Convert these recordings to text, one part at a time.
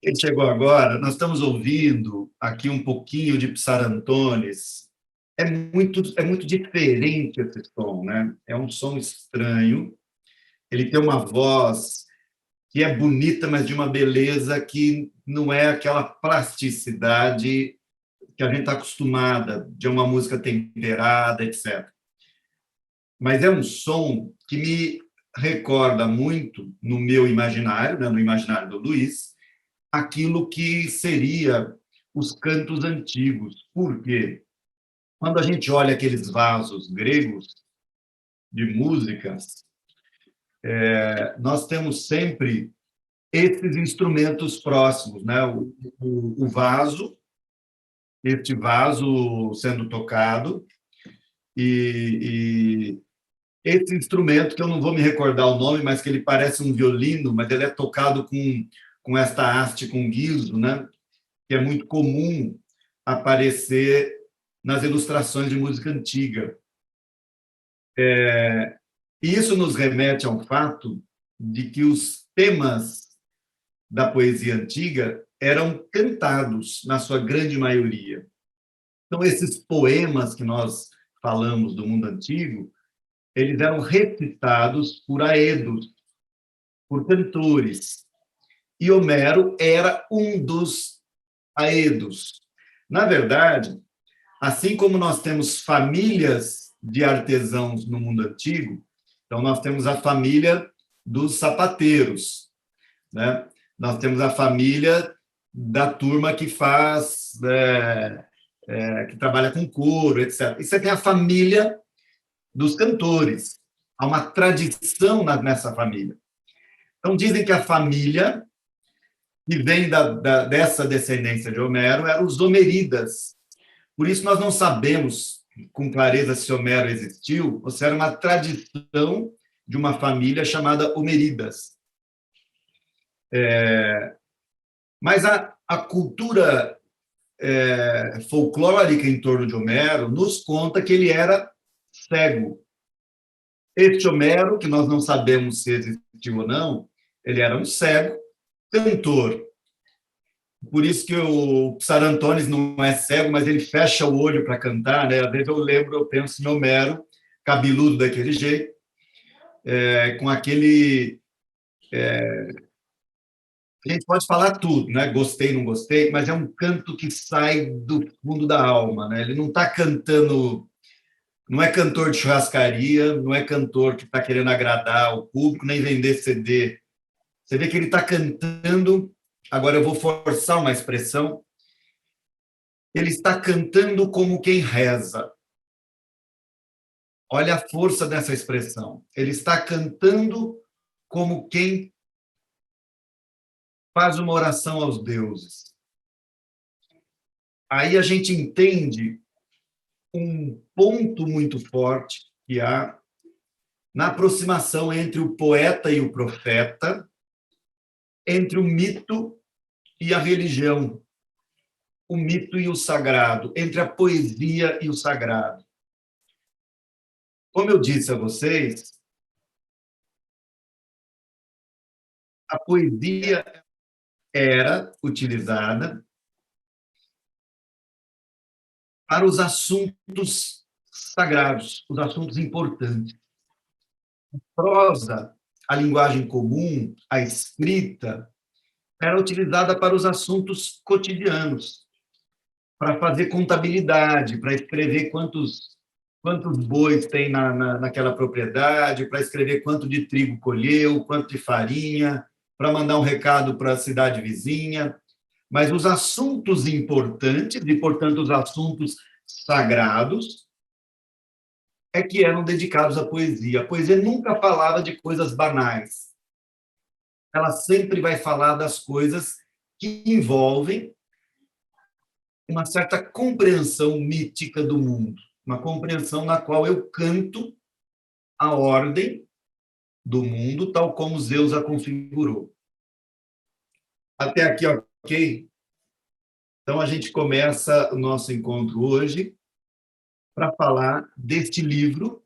Quem chegou agora, nós estamos ouvindo aqui um pouquinho de Psarantones. É muito diferente esse som, né? É um som estranho. Ele tem uma voz que é bonita, mas de uma beleza que não é aquela plasticidade que a gente está acostumada, de uma música temperada, etc. Mas é um som que me recorda muito, no meu imaginário, né, no imaginário do Luiz, aquilo que seria os cantos antigos. Por quê? Quando a gente olha aqueles vasos gregos de músicas, nós temos sempre esses instrumentos próximos, né? O vaso, este vaso sendo tocado, e esse instrumento, que eu não vou me recordar o nome, mas que ele parece um violino, mas ele é tocado com esta haste com guizo, né? Que é muito comum aparecer nas ilustrações de música antiga. E isso nos remete ao fato de que os temas da poesia antiga eram cantados, na sua grande maioria. Então, esses poemas que nós falamos do mundo antigo, eles eram recitados por aedos, por cantores. E Homero era um dos aedos. Na verdade, assim como nós temos famílias de artesãos no mundo antigo, então nós temos a família dos sapateiros, né? Nós temos a família da turma que faz, que trabalha com couro, etc. E você tem a família dos cantores. Há uma tradição nessa família. Então, dizem que a família que vem dessa descendência de Homero eram os Homeridas. Por isso, nós não sabemos com clareza se Homero existiu ou se era uma tradição de uma família chamada Homeridas. Mas a cultura folclórica em torno de Homero nos conta que ele era cego. Este Homero, que nós não sabemos se existiu ou não, ele era um cego, cantor. Por isso que o Psarantones não é cego, mas ele fecha o olho para cantar, né? Às vezes eu penso em Homero, cabeludo daquele jeito, com aquele... A gente pode falar tudo, né? Gostei, não gostei, mas é um canto que sai do fundo da alma, né? Ele não está cantando, não é cantor de churrascaria, não é cantor que está querendo agradar o público, nem vender CD. Você vê que ele está cantando, agora eu vou forçar uma expressão, ele está cantando como quem reza. Olha a força dessa expressão. Ele está cantando como quem faz uma oração aos deuses. Aí a gente entende um ponto muito forte que há na aproximação entre o poeta e o profeta, entre o mito e a religião, o mito e o sagrado, entre a poesia e o sagrado. Como eu disse a vocês, a poesia era utilizada para os assuntos sagrados, os assuntos importantes. A prosa, a linguagem comum, a escrita, era utilizada para os assuntos cotidianos, para fazer contabilidade, para escrever quantos bois tem naquela propriedade, para escrever quanto de trigo colheu, quanto de farinha, para mandar um recado para a cidade vizinha. Mas os assuntos importantes, e, portanto, os assuntos sagrados, é que eram dedicados à poesia. A poesia nunca falava de coisas banais. Ela sempre vai falar das coisas que envolvem uma certa compreensão mítica do mundo, uma compreensão na qual eu canto a ordem do mundo tal como Zeus a configurou. Até aqui, ok? Então, a gente começa o nosso encontro hoje para falar deste livro,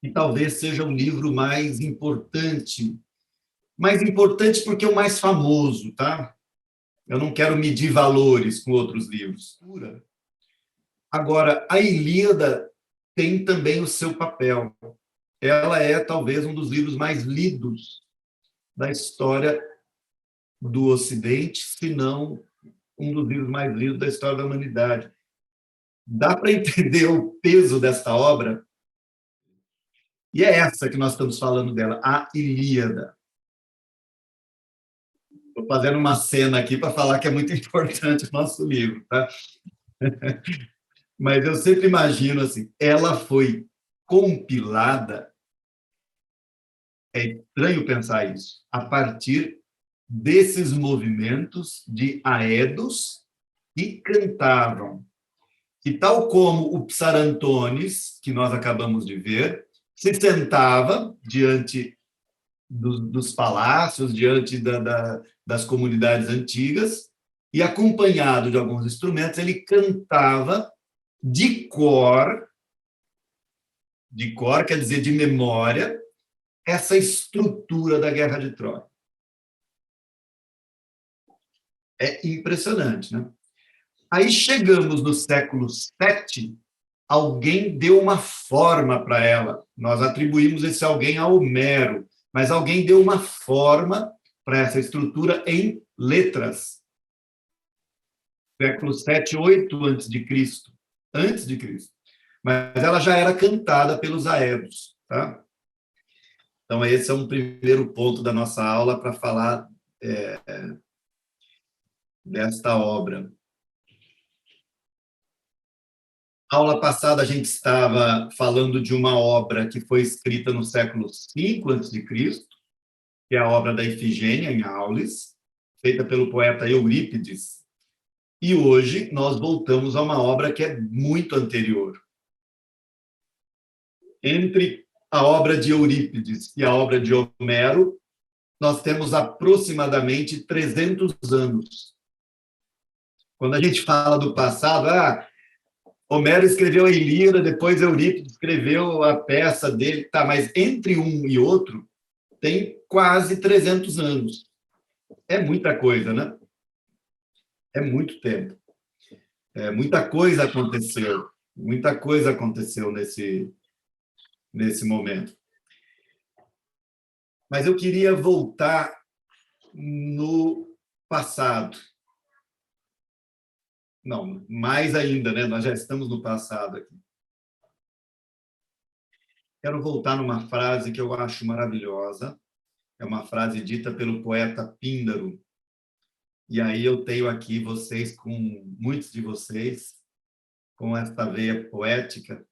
que talvez seja o livro mais importante mais importante porque é o mais famoso, tá? Eu não quero medir valores com outros livros. Agora, a Ilíada tem também o seu papel. Ela é talvez um dos livros mais lidos da história do Ocidente, se não um dos livros mais lidos da história da humanidade. Dá para entender o peso dessa obra? E é essa que nós estamos falando dela, a Ilíada. Estou fazendo uma cena aqui para falar que é muito importante o nosso livro, tá? Mas eu sempre imagino assim, ela foi compilada, é estranho pensar isso, a partir desses movimentos de aedos que cantavam. E tal como o Psarantones, que nós acabamos de ver, se sentava diante dos palácios, diante das comunidades antigas, e acompanhado de alguns instrumentos, ele cantava de cor quer dizer de memória, essa estrutura da Guerra de Troia. É impressionante, né? Aí chegamos no século VII, alguém deu uma forma para ela. Nós atribuímos esse alguém a Homero, mas alguém deu uma forma para essa estrutura em letras. Século VII, 8 antes de Cristo. Antes de Cristo. Mas ela já era cantada pelos aedos, tá? Então, esse é um primeiro ponto da nossa aula para falar desta obra. Na aula passada, a gente estava falando de uma obra que foi escrita no século V a.C., que é a obra da Ifigênia, em Aulis, feita pelo poeta Eurípides. E hoje nós voltamos a uma obra que é muito anterior. Entre a obra de Eurípides e a obra de Homero, nós temos aproximadamente 300 anos. Quando a gente fala do passado, Homero escreveu a Ilíada, depois Eurípides escreveu a peça dele, tá, mas entre um e outro tem quase 300 anos. É muita coisa, né? É muito tempo. Muita coisa aconteceu nesse momento. Mas eu queria voltar no passado. Não, mais ainda, né? Nós já estamos no passado aqui. Quero voltar numa frase que eu acho maravilhosa. É uma frase dita pelo poeta Píndaro. E aí eu tenho aqui muitos de vocês, com esta veia poética.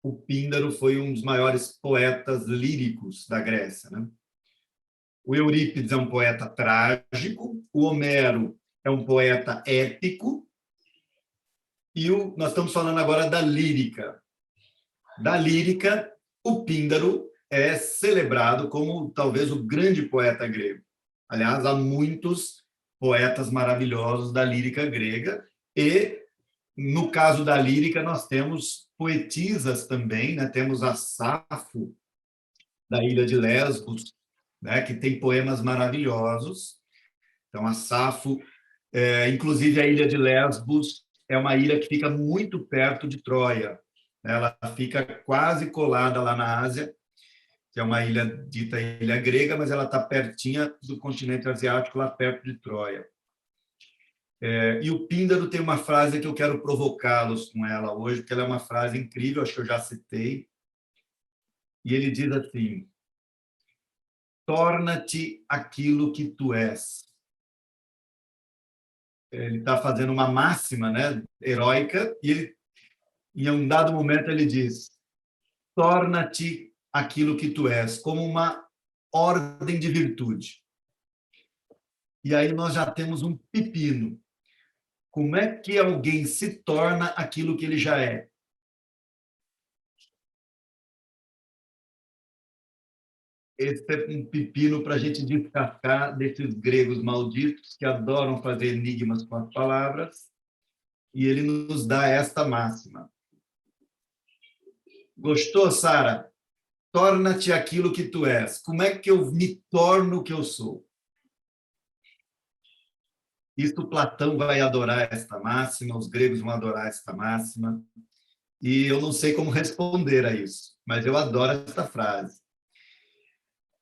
O Píndaro foi um dos maiores poetas líricos da Grécia, né? O Eurípides é um poeta trágico, o Homero é um poeta épico, e nós estamos falando agora da lírica. Da lírica, o Píndaro é celebrado como talvez o grande poeta grego. Aliás, há muitos poetas maravilhosos da lírica grega, e, no caso da lírica, nós temos poetisas também, né? Temos a Safo, da ilha de Lesbos, né? Que tem poemas maravilhosos. Então, a Safo, inclusive a ilha de Lesbos, é uma ilha que fica muito perto de Troia. Ela fica quase colada lá na Ásia, que é uma ilha dita ilha grega, mas ela está pertinha do continente asiático, lá perto de Troia. E o Píndaro tem uma frase que eu quero provocá-los com ela hoje, porque ela é uma frase incrível, acho que eu já citei. E ele diz assim: torna-te aquilo que tu és. Ele está fazendo uma máxima, né, heróica, e ele, em um dado momento, ele diz: torna-te aquilo que tu és, como uma ordem de virtude. E aí nós já temos um pepino. Como é que alguém se torna aquilo que ele já é? Esse é um pepino para a gente descascar desses gregos malditos que adoram fazer enigmas com as palavras, e ele nos dá esta máxima. Gostou, Sara? torna-te aquilo que tu és. Como é que eu me torno o que eu sou? Isso Platão vai adorar esta máxima, os gregos vão adorar esta máxima, e eu não sei como responder a isso, mas eu adoro esta frase.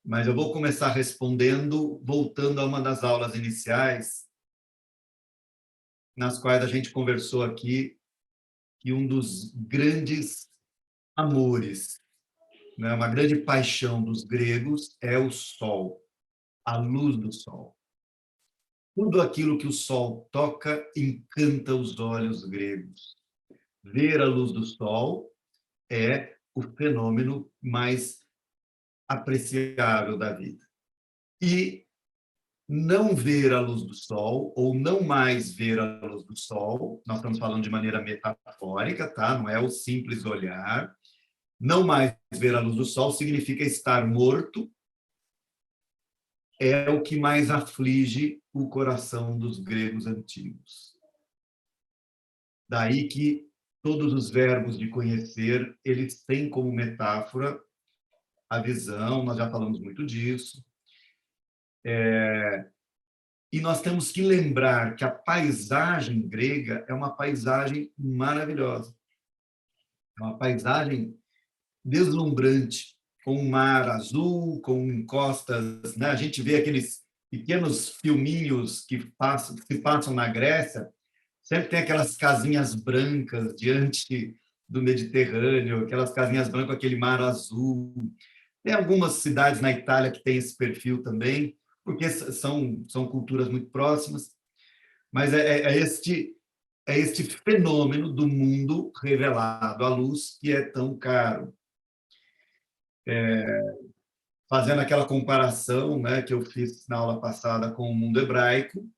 Mas eu vou começar respondendo, voltando a uma das aulas iniciais, nas quais a gente conversou aqui, que um dos grandes amores, né, uma grande paixão dos gregos é o sol, a luz do sol. Tudo aquilo que o sol toca encanta os olhos gregos. Ver a luz do sol é o fenômeno mais apreciável da vida. E não ver a luz do sol, ou não mais ver a luz do sol, nós estamos falando de maneira metafórica, tá? Não é o simples olhar. Não mais ver a luz do sol significa estar morto, é o que mais aflige o coração dos gregos antigos. Daí que todos os verbos de conhecer, eles têm como metáfora a visão, nós já falamos muito disso. E nós temos que lembrar que a paisagem grega é uma paisagem maravilhosa. É uma paisagem deslumbrante, com um mar azul, com encostas, né? A gente vê aqueles pequenos filminhos que se passam na Grécia, sempre tem aquelas casinhas brancas diante do Mediterrâneo, aquelas casinhas brancas com aquele mar azul. Tem algumas cidades na Itália que têm esse perfil também, porque são culturas muito próximas, mas é este fenômeno do mundo revelado à luz que é tão caro. Fazendo aquela comparação, né, que eu fiz na aula passada com o mundo hebraico,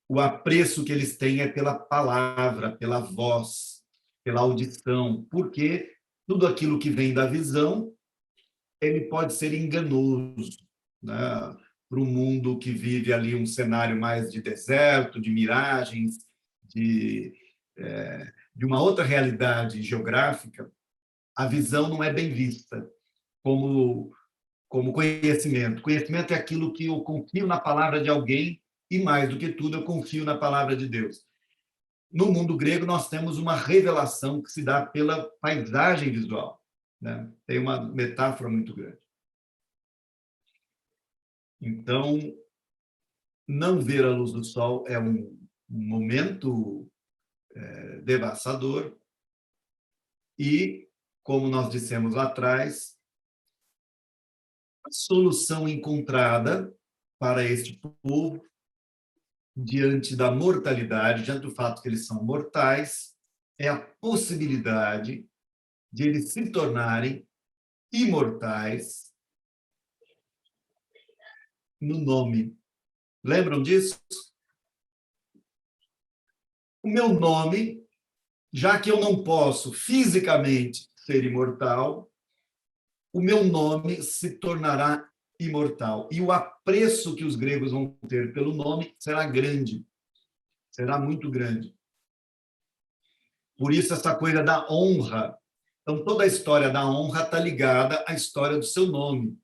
o apreço que eles têm é pela palavra, pela voz, pela audição, porque tudo aquilo que vem da visão, ele pode ser enganoso, né, para o mundo que vive ali um cenário mais de deserto, de miragens, de, de uma outra realidade geográfica. A visão não é bem vista como conhecimento. Conhecimento é aquilo que eu confio na palavra de alguém e, mais do que tudo, eu confio na palavra de Deus. No mundo grego, nós temos uma revelação que se dá pela paisagem visual, né? Tem uma metáfora muito grande. Então, não ver a luz do sol é um momento devastador e, como nós dissemos lá atrás, a solução encontrada para este povo diante da mortalidade, diante do fato que eles são mortais, é a possibilidade de eles se tornarem imortais no nome. Lembram disso? O meu nome, já que eu não posso fisicamente ser imortal, o meu nome se tornará imortal. E o apreço que os gregos vão ter pelo nome será grande, será muito grande. Por isso, essa coisa da honra. Então, toda a história da honra está ligada à história do seu nome.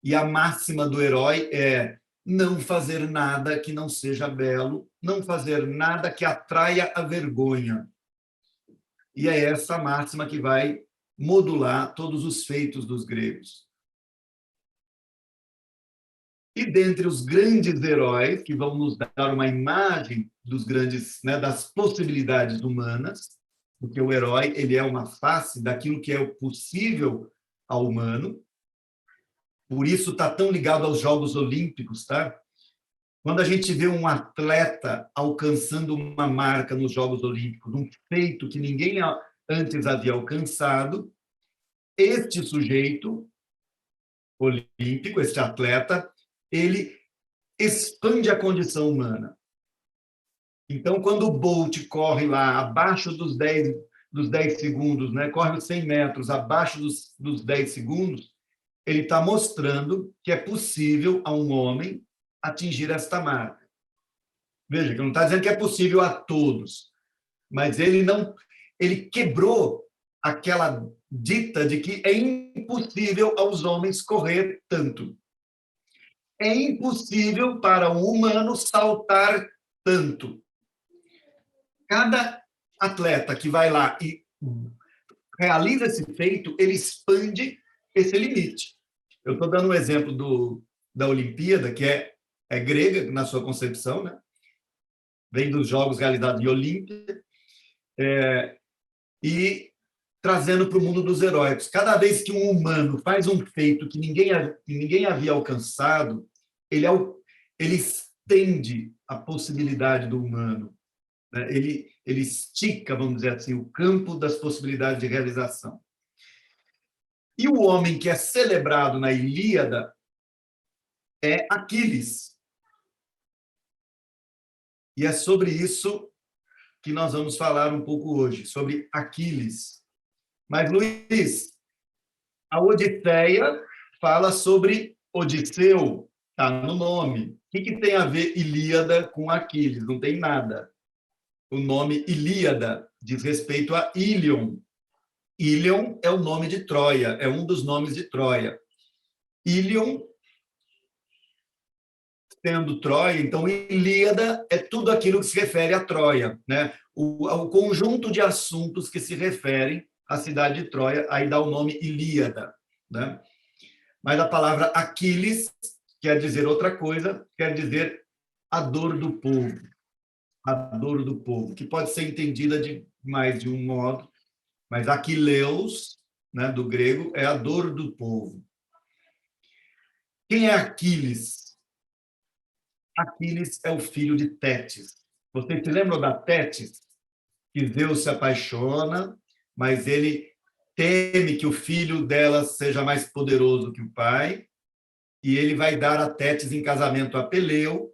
E a máxima do herói é não fazer nada que não seja belo, não fazer nada que atraia a vergonha. E é essa máxima que vai modular todos os feitos dos gregos. E dentre os grandes heróis, que vão nos dar uma imagem dos grandes, né, das possibilidades humanas, porque o herói ele é uma face daquilo que é possível ao humano, por isso está tão ligado aos Jogos Olímpicos, tá? Quando a gente vê um atleta alcançando uma marca nos Jogos Olímpicos, um feito que ninguém antes havia alcançado, este sujeito olímpico, este atleta, ele expande a condição humana. Então, quando o Bolt corre lá abaixo dos 10 segundos, né, corre os 100 metros abaixo dos 10 segundos, ele está mostrando que é possível a um homem atingir esta marca. Veja, que não está dizendo que é possível a todos, mas ele quebrou aquela dita de que é impossível aos homens correr tanto. É impossível para um humano saltar tanto. Cada atleta que vai lá e realiza esse feito, ele expande esse limite. Eu estou dando um exemplo da Olimpíada, que é grega na sua concepção, né? Vem dos jogos realizados em Olímpia, e trazendo para o mundo dos heróicos. Cada vez que um humano faz um feito que ninguém havia alcançado, ele estende a possibilidade do humano, né? Ele estica, vamos dizer assim, o campo das possibilidades de realização. E o homem que é celebrado na Ilíada é Aquiles. E é sobre isso que nós vamos falar um pouco hoje, sobre Aquiles. Mas, Luiz, a Odisseia fala sobre Odisseu, está no nome. O que tem a ver Ilíada com Aquiles? Não tem nada. O nome Ilíada diz respeito a Ílion. Ílion é o nome de Troia, é um dos nomes de Troia. Ílion, sendo Troia, então Ilíada é tudo aquilo que se refere a Troia, né? O conjunto de assuntos que se referem à cidade de Troia, aí dá o nome Ilíada, né? Mas a palavra Aquiles quer dizer outra coisa, quer dizer a dor do povo. A dor do povo, que pode ser entendida de mais de um modo, mas Aquileus, né, do grego, é a dor do povo. Quem é Aquiles? Aquiles é o filho de Tétis. Vocês se lembram da Tétis? Que Zeus se apaixona, mas ele teme que o filho dela seja mais poderoso que o pai, e ele vai dar a Tétis em casamento a Peleu,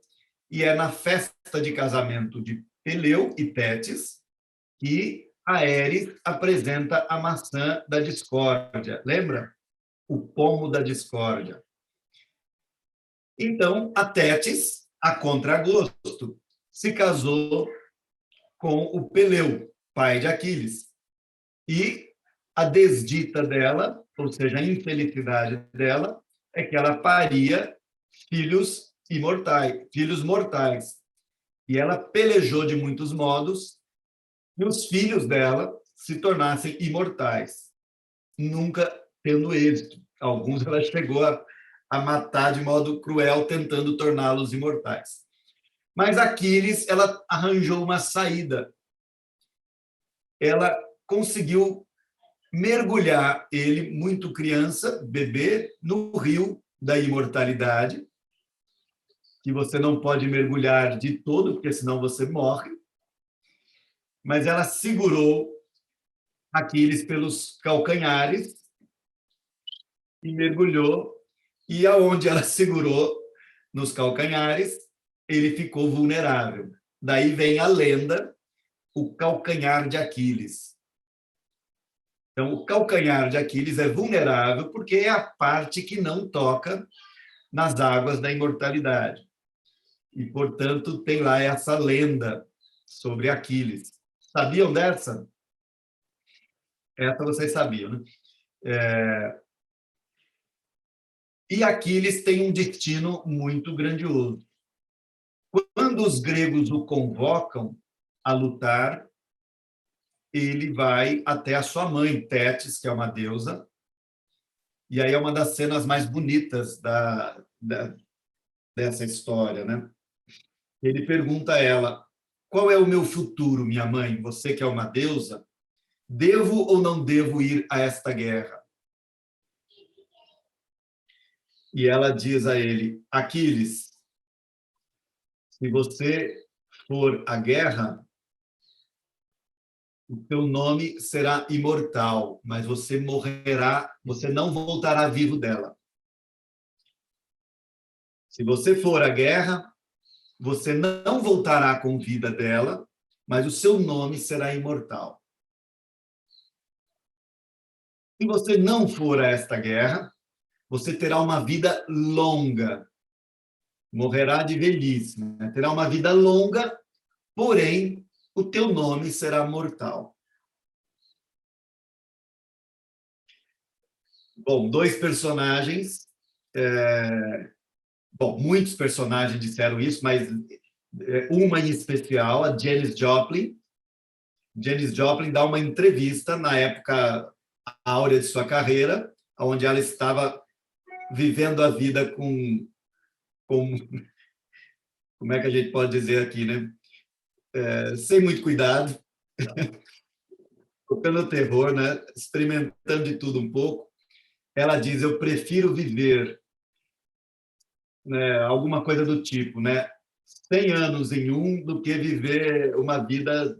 e é na festa de casamento de Peleu e Tétis que Aeres apresenta a maçã da discórdia. Lembra? O pomo da discórdia. Então, a Tétis, a contragosto, se casou com o Peleu, pai de Aquiles. E a desdita dela, ou seja, a infelicidade dela, é que ela paria filhos imortais, filhos mortais. E ela pelejou de muitos modos que os filhos dela se tornassem imortais, nunca tendo êxito. Alguns ela chegou a matar de modo cruel, tentando torná-los imortais. Mas Aquiles, ela arranjou uma saída. Ela conseguiu mergulhar ele, muito criança, bebê, no rio da imortalidade, que você não pode mergulhar de todo, porque senão você morre. Mas ela segurou Aquiles pelos calcanhares e mergulhou, e aonde ela segurou nos calcanhares, ele ficou vulnerável. Daí vem a lenda, o calcanhar de Aquiles. Então, o calcanhar de Aquiles é vulnerável porque é a parte que não toca nas águas da imortalidade. E, portanto, tem lá essa lenda sobre Aquiles. Sabiam dessa? Essa vocês sabiam, né? E Aquiles tem um destino muito grandioso. Quando os gregos o convocam a lutar, ele vai até a sua mãe, Tétis, que é uma deusa, e aí é uma das cenas mais bonitas dessa história, né? Ele pergunta a ela: qual é o meu futuro, minha mãe? Você que é uma deusa, devo ou não devo ir a esta guerra? E ela diz a ele: Aquiles, se você for à guerra, o teu nome será imortal, mas você morrerá, você não voltará vivo dela. Se você for à guerra, você não voltará com vida dela, mas o seu nome será imortal. Se você não for a esta guerra, você terá uma vida longa, morrerá de velhice, né? Terá uma vida longa, porém, o teu nome será mortal. Bom, dois personagens, bom, muitos personagens disseram isso, mas uma em especial, a Janis Joplin. Janis Joplin dá uma entrevista na época áurea de sua carreira, onde ela estava vivendo a vida com como é que a gente pode dizer aqui, né? Sem muito cuidado, tocando terror, né? Experimentando de tudo um pouco. Ela diz: eu prefiro viver, né, alguma coisa do tipo, né? 100 anos em um do que viver uma vida,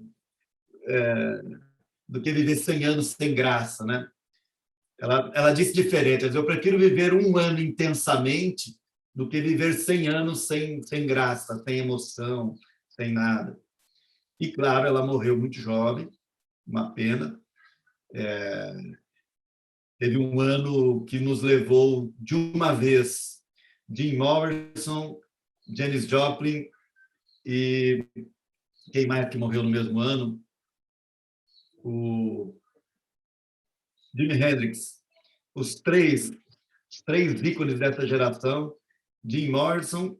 do que viver 100 anos sem graça, né? Ela disse diferente: eu prefiro viver um ano intensamente do que viver 100 anos sem graça, sem emoção, sem nada. E, claro, ela morreu muito jovem, uma pena. Teve um ano que nos levou, de uma vez, Jim Morrison, Janis Joplin e quem mais que morreu no mesmo ano? O Jimi Hendrix. Os três ícones dessa geração, Jim Morrison,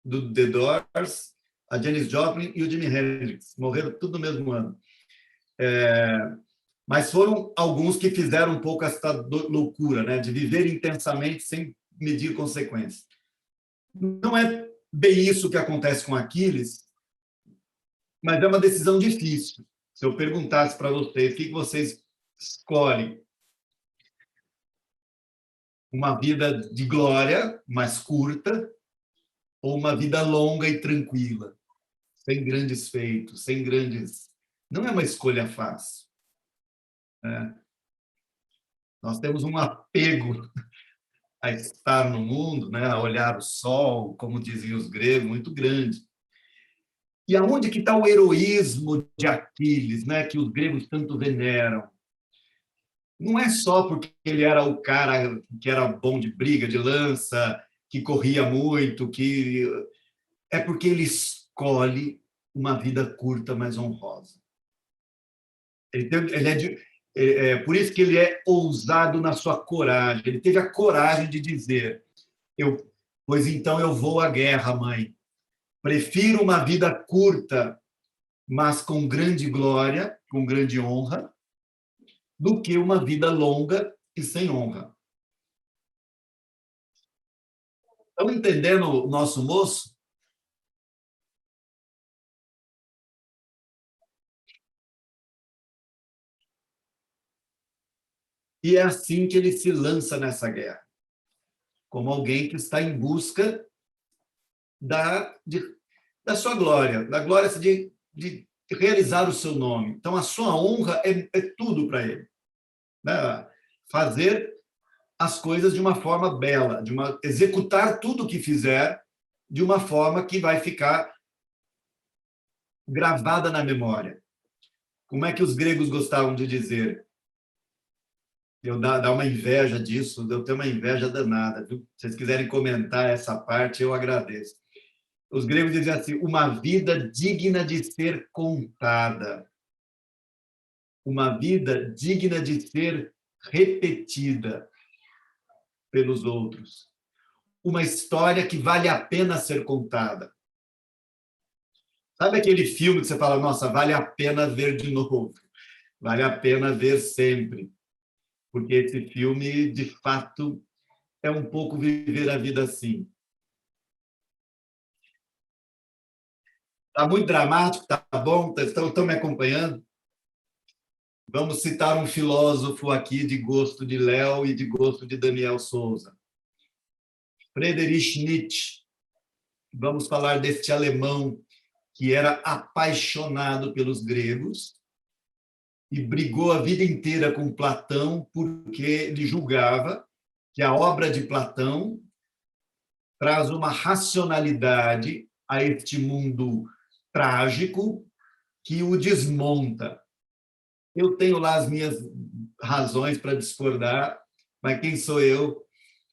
do The Doors, a Janis Joplin e o Jimi Hendrix. Morreram tudo no mesmo ano. Mas foram alguns que fizeram um pouco essa loucura, né, de viver intensamente sem medir consequências. Não é bem isso que acontece com Aquiles, mas é uma decisão difícil. Se eu perguntasse para vocês, o que vocês escolhem? Uma vida de glória, mais curta, ou uma vida longa e tranquila, sem grandes feitos, sem grandes... Não é uma escolha fácil, né? Nós temos um apego a estar no mundo, né? A olhar o sol, como diziam os gregos, muito grande. E aonde que está o heroísmo de Aquiles, né? Que os gregos tanto veneram? Não é só porque ele era o cara que era bom de briga, de lança, que corria muito, que é porque ele escolhe uma vida curta, mas honrosa. Por isso que ele é ousado na sua coragem. Ele teve a coragem de dizer: pois então eu vou à guerra, mãe. Prefiro uma vida curta, mas com grande glória, com grande honra, do que uma vida longa e sem honra. Estão entendendo o nosso moço? E é assim que ele se lança nessa guerra, como alguém que está em busca da, de, da sua glória, da glória de realizar o seu nome. Então, a sua honra é tudo para ele, né? Fazer as coisas de uma forma bela, executar tudo o que fizer de uma forma que vai ficar gravada na memória. Como é que os gregos gostavam de dizer? Eu dá uma inveja disso, eu tenho uma inveja danada. Viu? Se vocês quiserem comentar essa parte, eu agradeço. Os gregos diziam assim: uma vida digna de ser contada, uma vida digna de ser repetida pelos outros, uma história que vale a pena ser contada. Sabe aquele filme que você fala: nossa, vale a pena ver de novo, vale a pena ver sempre, porque esse filme, de fato, é um pouco viver a vida assim. Está muito dramático, está bom? Estão me acompanhando? Vamos citar um filósofo aqui de gosto de Léo e de gosto de Daniel Souza. Friedrich Nietzsche. Vamos falar deste alemão que era apaixonado pelos gregos e brigou a vida inteira com Platão porque ele julgava que a obra de Platão traz uma racionalidade a este mundo trágico que o desmonta. Eu tenho lá as minhas razões para discordar, mas quem sou eu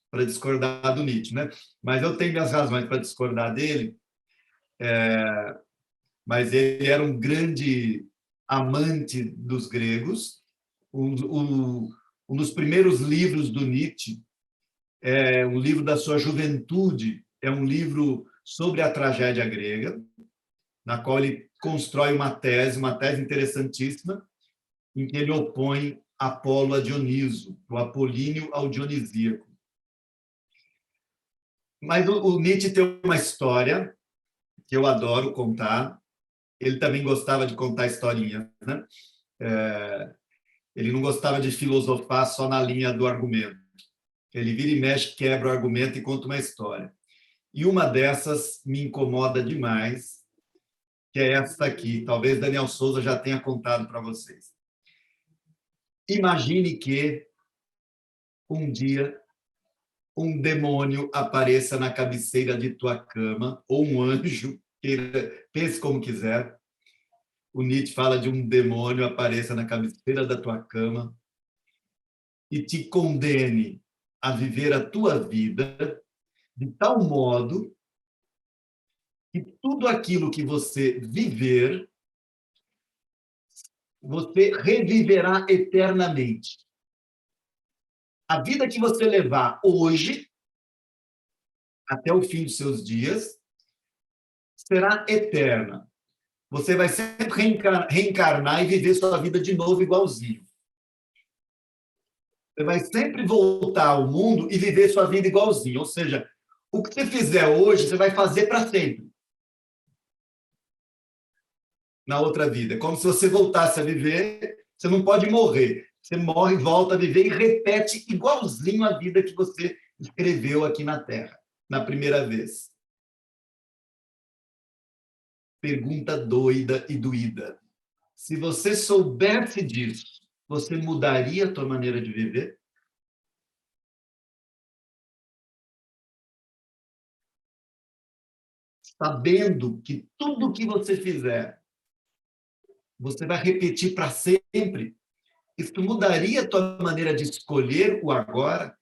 para discordar do Nietzsche, né? Mas eu tenho minhas razões para discordar dele, mas ele era um grande amante dos gregos, Um dos primeiros livros do Nietzsche é um livro da sua juventude, é um livro sobre a tragédia grega, na qual ele constrói uma tese interessantíssima, em que ele opõe Apolo a Dioniso, o apolíneo ao dionisíaco. Mas o Nietzsche tem uma história que eu adoro contar. Ele também gostava de contar historinhas, né? Ele não gostava de filosofar só na linha do argumento. Ele vira e mexe, quebra o argumento e conta uma história. E uma dessas me incomoda demais, que é essa aqui. Talvez Daniel Souza já tenha contado para vocês. Imagine que um dia um demônio apareça na cabeceira de tua cama, ou um anjo, pense como quiser. O Nietzsche fala de um demônio apareça na cabeceira da tua cama e te condene a viver a tua vida de tal modo que tudo aquilo que você viver, você reviverá eternamente. A vida que você levar hoje, até o fim dos seus dias, será eterna. Você vai sempre reencarnar e viver sua vida de novo igualzinho. Você vai sempre voltar ao mundo e viver sua vida igualzinho. Ou seja, o que você fizer hoje, você vai fazer para sempre. Na outra vida. É como se você voltasse a viver, você não pode morrer. Você morre, volta a viver e repete igualzinho a vida que você escreveu aqui na Terra, na primeira vez. Pergunta doida e doída. Se você soubesse disso, você mudaria a tua maneira de viver? Sabendo que tudo que você fizer, você vai repetir para sempre, isso mudaria a tua maneira de escolher o agora?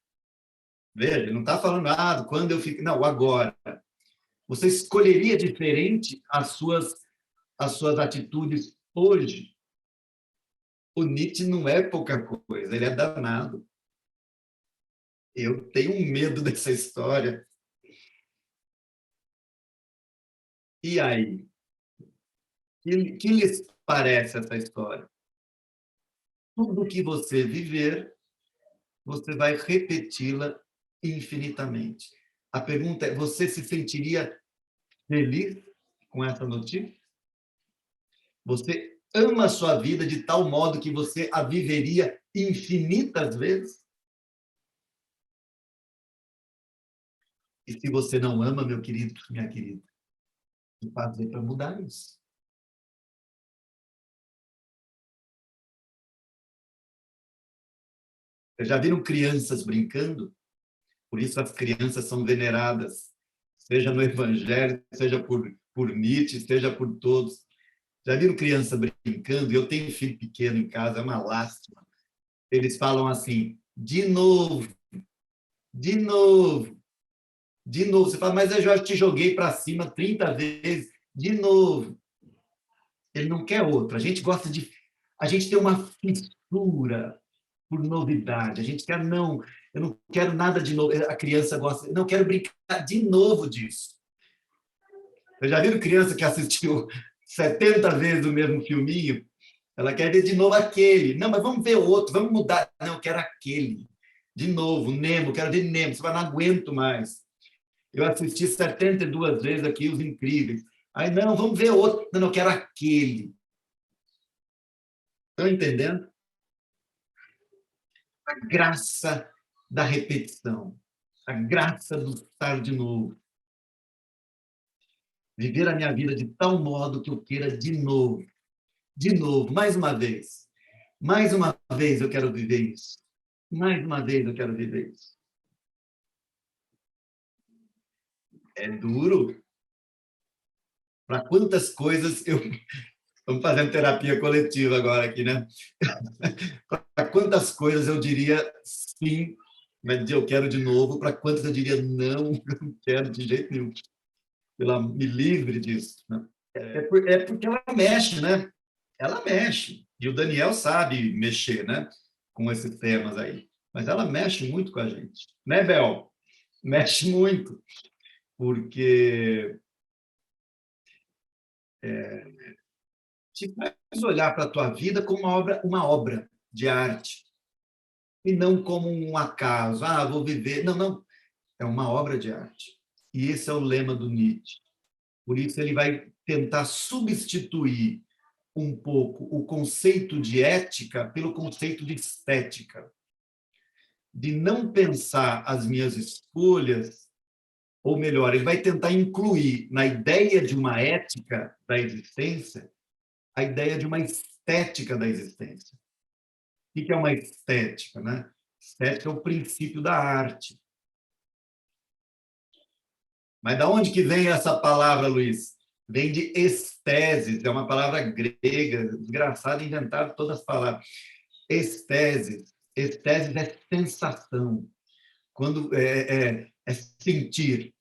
Veja, não está falando nada, quando eu fico... Não, o agora. Você escolheria diferente as suas atitudes hoje? O Nietzsche não é pouca coisa, ele é danado. Eu tenho um medo dessa história. E aí? Que lhes parece essa história? Tudo que você viver, você vai repeti-la infinitamente. A pergunta é: você se sentiria feliz com essa notícia? Você ama a sua vida de tal modo que você a viveria infinitas vezes? E se você não ama, meu querido, minha querida, o que fazer para mudar isso? Vocês já viram crianças brincando? Por isso as crianças são veneradas, seja no Evangelho, seja por Nietzsche, seja por todos. Já viram criança brincando? Eu tenho filho pequeno em casa, é uma lástima. Eles falam assim, de novo, de novo, de novo. Você fala, mas eu já te joguei para cima 30 vezes, de novo. Ele não quer outro. A gente gosta de... A gente tem uma fissura por novidade. A gente quer, não, eu não quero nada de novo. A criança gosta, não, quero brincar de novo disso. Eu já viram criança que assistiu 70 vezes o mesmo filminho? Ela quer ver de novo aquele. Não, mas vamos ver outro, vamos mudar. Não, eu quero aquele. De novo, Nemo, quero ver Nemo. Você vai, não aguento mais. Eu assisti 72 vezes aqui Os Incríveis. Aí, não, vamos ver outro. Não, eu quero aquele. Estão entendendo? A graça da repetição. A graça do estar de novo. Viver a minha vida de tal modo que eu queira de novo, mais uma vez. Mais uma vez eu quero viver isso. Mais uma vez eu quero viver isso. É duro. Para quantas coisas eu... Estamos fazendo terapia coletiva agora aqui, né? Para quantas coisas eu diria sim, mas eu quero de novo. Para quantas eu diria não, eu não quero de jeito nenhum. Me livre disso. Né? É porque ela mexe, né? Ela mexe. E o Daniel sabe mexer, né? com esses temas aí. Mas ela mexe muito com a gente, né, Bel? Mexe muito, porque te faz olhar para a tua vida como uma obra de arte, e não como um acaso. Ah, vou viver. Não, não. É uma obra de arte. E esse é o lema do Nietzsche. Por isso, ele vai tentar substituir um pouco o conceito de ética pelo conceito de estética, de não pensar as minhas escolhas, ou melhor, ele vai tentar incluir na ideia de uma ética da existência a ideia de uma estética da existência. O que é uma estética, né? Estética é o princípio da arte. Mas da onde que vem essa palavra, Luiz? Vem de esteses, é uma palavra grega, desgraçado, inventaram todas as palavras. Esteses. Esteses é sensação, quando é sentir,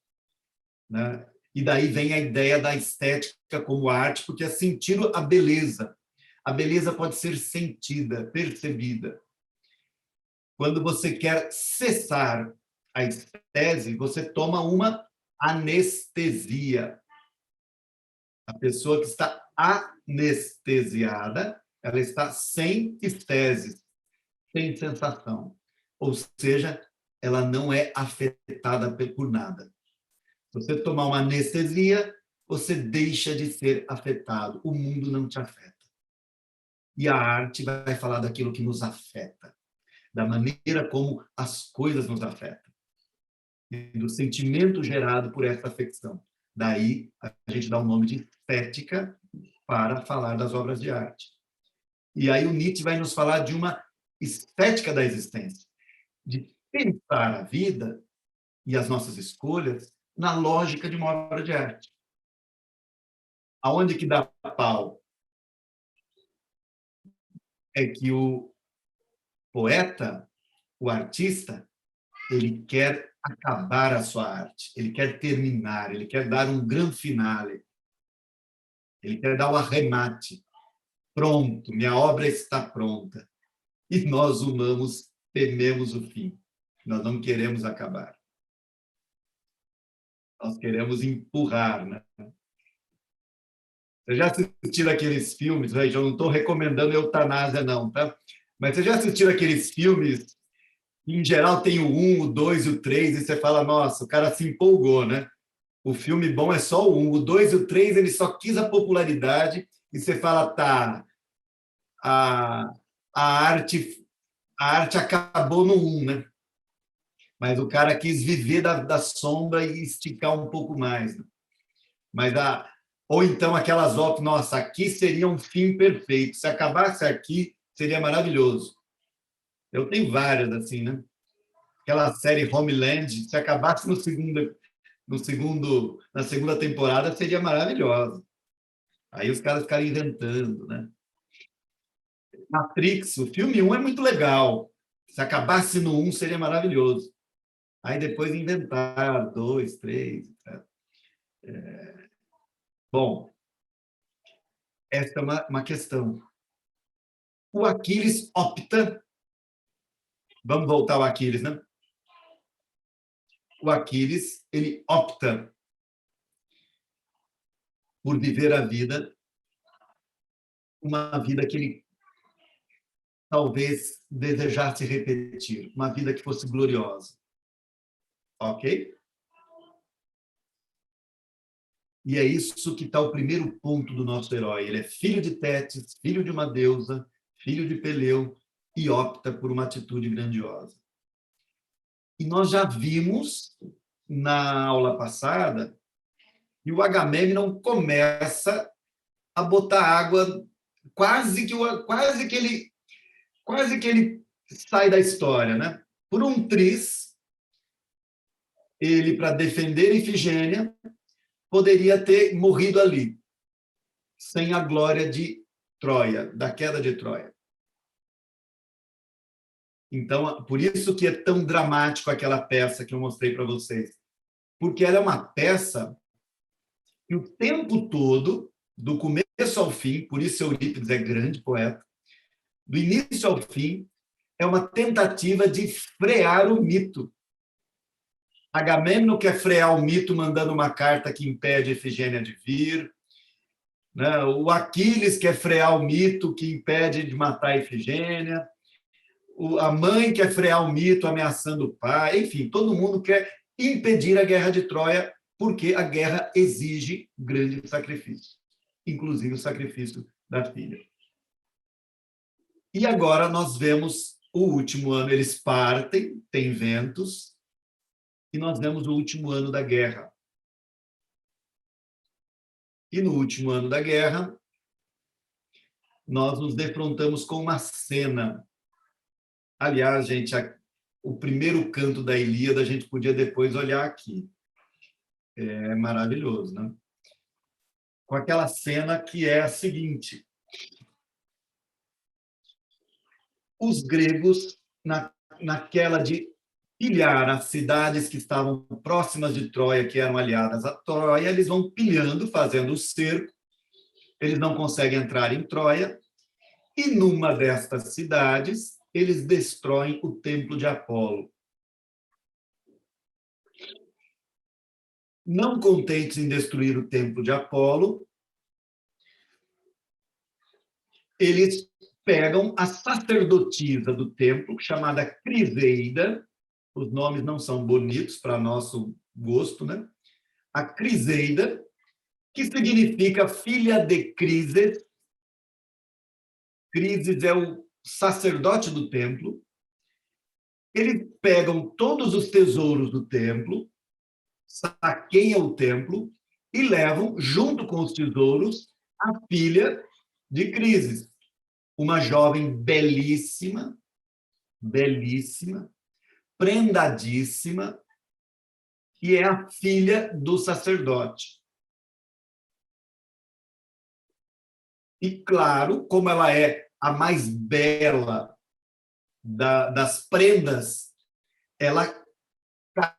né? E daí vem a ideia da estética como arte, porque é sentir a beleza. A beleza pode ser sentida, percebida. Quando você quer cessar a estese, você toma uma anestesia. A pessoa que está anestesiada, ela está sem esteses, sem sensação. Ou seja, ela não é afetada por nada. Se você tomar uma anestesia, você deixa de ser afetado. O mundo não te afeta. E a arte vai falar daquilo que nos afeta, da maneira como as coisas nos afetam, e do sentimento gerado por essa afecção. Daí, a gente dá o nome de estética para falar das obras de arte. E aí o Nietzsche vai nos falar de uma estética da existência, de pensar a vida e as nossas escolhas na lógica de uma obra de arte. Aonde que dá pau? É que o poeta, o artista, ele quer acabar a sua arte, ele quer terminar, ele quer dar um grande finale, ele quer dar o arremate. Pronto, minha obra está pronta. E nós, humanos, tememos o fim. Nós não queremos acabar. Nós queremos empurrar, né? Você já assistiu aqueles filmes, né? Eu não estou recomendando eutanásia, não, tá? Mas você já assistiu aqueles filmes que, em geral, tem o 1, o 2 e o 3, e você fala, nossa, o cara se empolgou, né? O filme bom é só o 1, o 2 e o 3, ele só quis a popularidade, e você fala, tá, a, a arte a arte acabou no 1, né? Mas o cara quis viver da sombra e esticar um pouco mais. Né? Mas ou então aquelas obras, nossa, aqui seria um fim perfeito. Se acabasse aqui, seria maravilhoso. Eu tenho várias assim, né? Aquela série Homeland, se acabasse na segunda temporada, seria maravilhosa. Aí os caras ficaram inventando, né? Matrix, o filme 1 é muito legal. Se acabasse no 1, seria maravilhoso. Aí depois inventaram 2, 3. Bom, essa é uma questão. O Aquiles opta. Vamos voltar ao Aquiles, né? O Aquiles, ele opta por viver a vida, uma vida que ele talvez desejasse repetir, uma vida que fosse gloriosa. Ok? E é isso que está o primeiro ponto do nosso herói. Ele é filho de Tétis, filho de uma deusa, filho de Peleu, e opta por uma atitude grandiosa. E nós já vimos na aula passada que o Agamemnon começa a botar água, quase que ele sai da história, né? Por um triz, ele, para defender Ifigênia, poderia ter morrido ali, sem a glória de Troia, da queda de Troia. Então, por isso que é tão dramático aquela peça que eu mostrei para vocês. Porque ela é uma peça que o tempo todo, do começo ao fim, por isso Eurípides é grande poeta, do início ao fim, é uma tentativa de frear o mito. Agamemnon quer frear o mito mandando uma carta que impede Efigênia de vir, né? O Aquiles quer frear o mito que impede de matar Efigênia, a mãe quer frear o mito ameaçando o pai, enfim, todo mundo quer impedir a guerra de Troia, porque a guerra exige grande sacrifício, inclusive o sacrifício da filha. E agora nós vemos o último ano, eles partem, tem ventos, e nós vemos o último ano da guerra. E no último ano da guerra, nós nos defrontamos com uma cena. Aliás, gente, o primeiro canto da Ilíada a gente podia depois olhar aqui. É maravilhoso, né? Com aquela cena que é a seguinte: os gregos, naquela de pilhar as cidades que estavam próximas de Troia, que eram aliadas a Troia, eles vão pilhando, fazendo o cerco, eles não conseguem entrar em Troia, e numa destas cidades, eles destroem o templo de Apolo. Não contentes em destruir o templo de Apolo, eles pegam a sacerdotisa do templo, chamada Criseida, os nomes não são bonitos para nosso gosto, né? A Criseida, que significa filha de Crises. Crises é o sacerdote do templo. Eles pegam todos os tesouros do templo, saqueiam o templo e levam, junto com os tesouros, a filha de Crises, uma jovem belíssima, belíssima, prendadíssima, que é a filha do sacerdote. E, claro, como ela é a mais bela das prendas, ela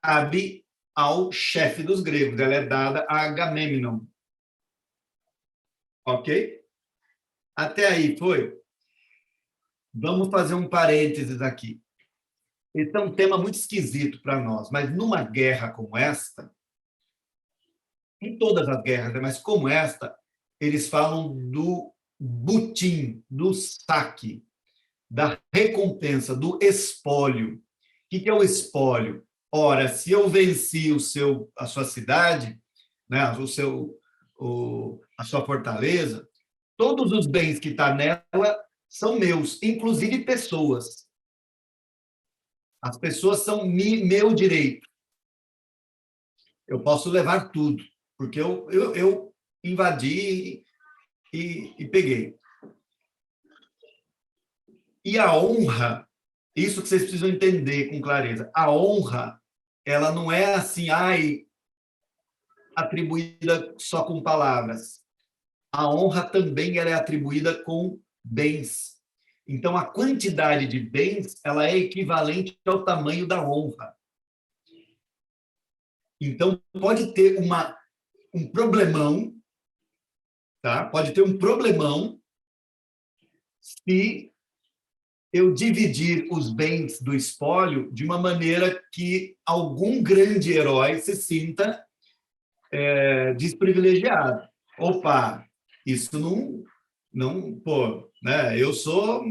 cabe ao chefe dos gregos, ela é dada a Agamemnon. Ok? Até aí foi? Vamos fazer um parênteses aqui. Esse é um tema muito esquisito para nós, mas numa guerra como esta, em todas as guerras, mas como esta, eles falam do butim, do saque, da recompensa, do espólio. O que é o espólio? Ora, se eu venci a sua cidade, né, a sua fortaleza, todos os bens que estão nela são meus, inclusive pessoas. As pessoas são meu direito. Eu posso levar tudo, porque eu invadi e peguei. E a honra, isso que vocês precisam entender com clareza, a honra, ela não é assim, atribuída só com palavras. A honra também ela é atribuída com bens. Então, a quantidade de bens ela é equivalente ao tamanho da honra. Então, pode ter um problemão, tá? Pode ter um problemão se eu dividir os bens do espólio de uma maneira que algum grande herói se sinta desprivilegiado. Opa, isso não, pô, né? Eu sou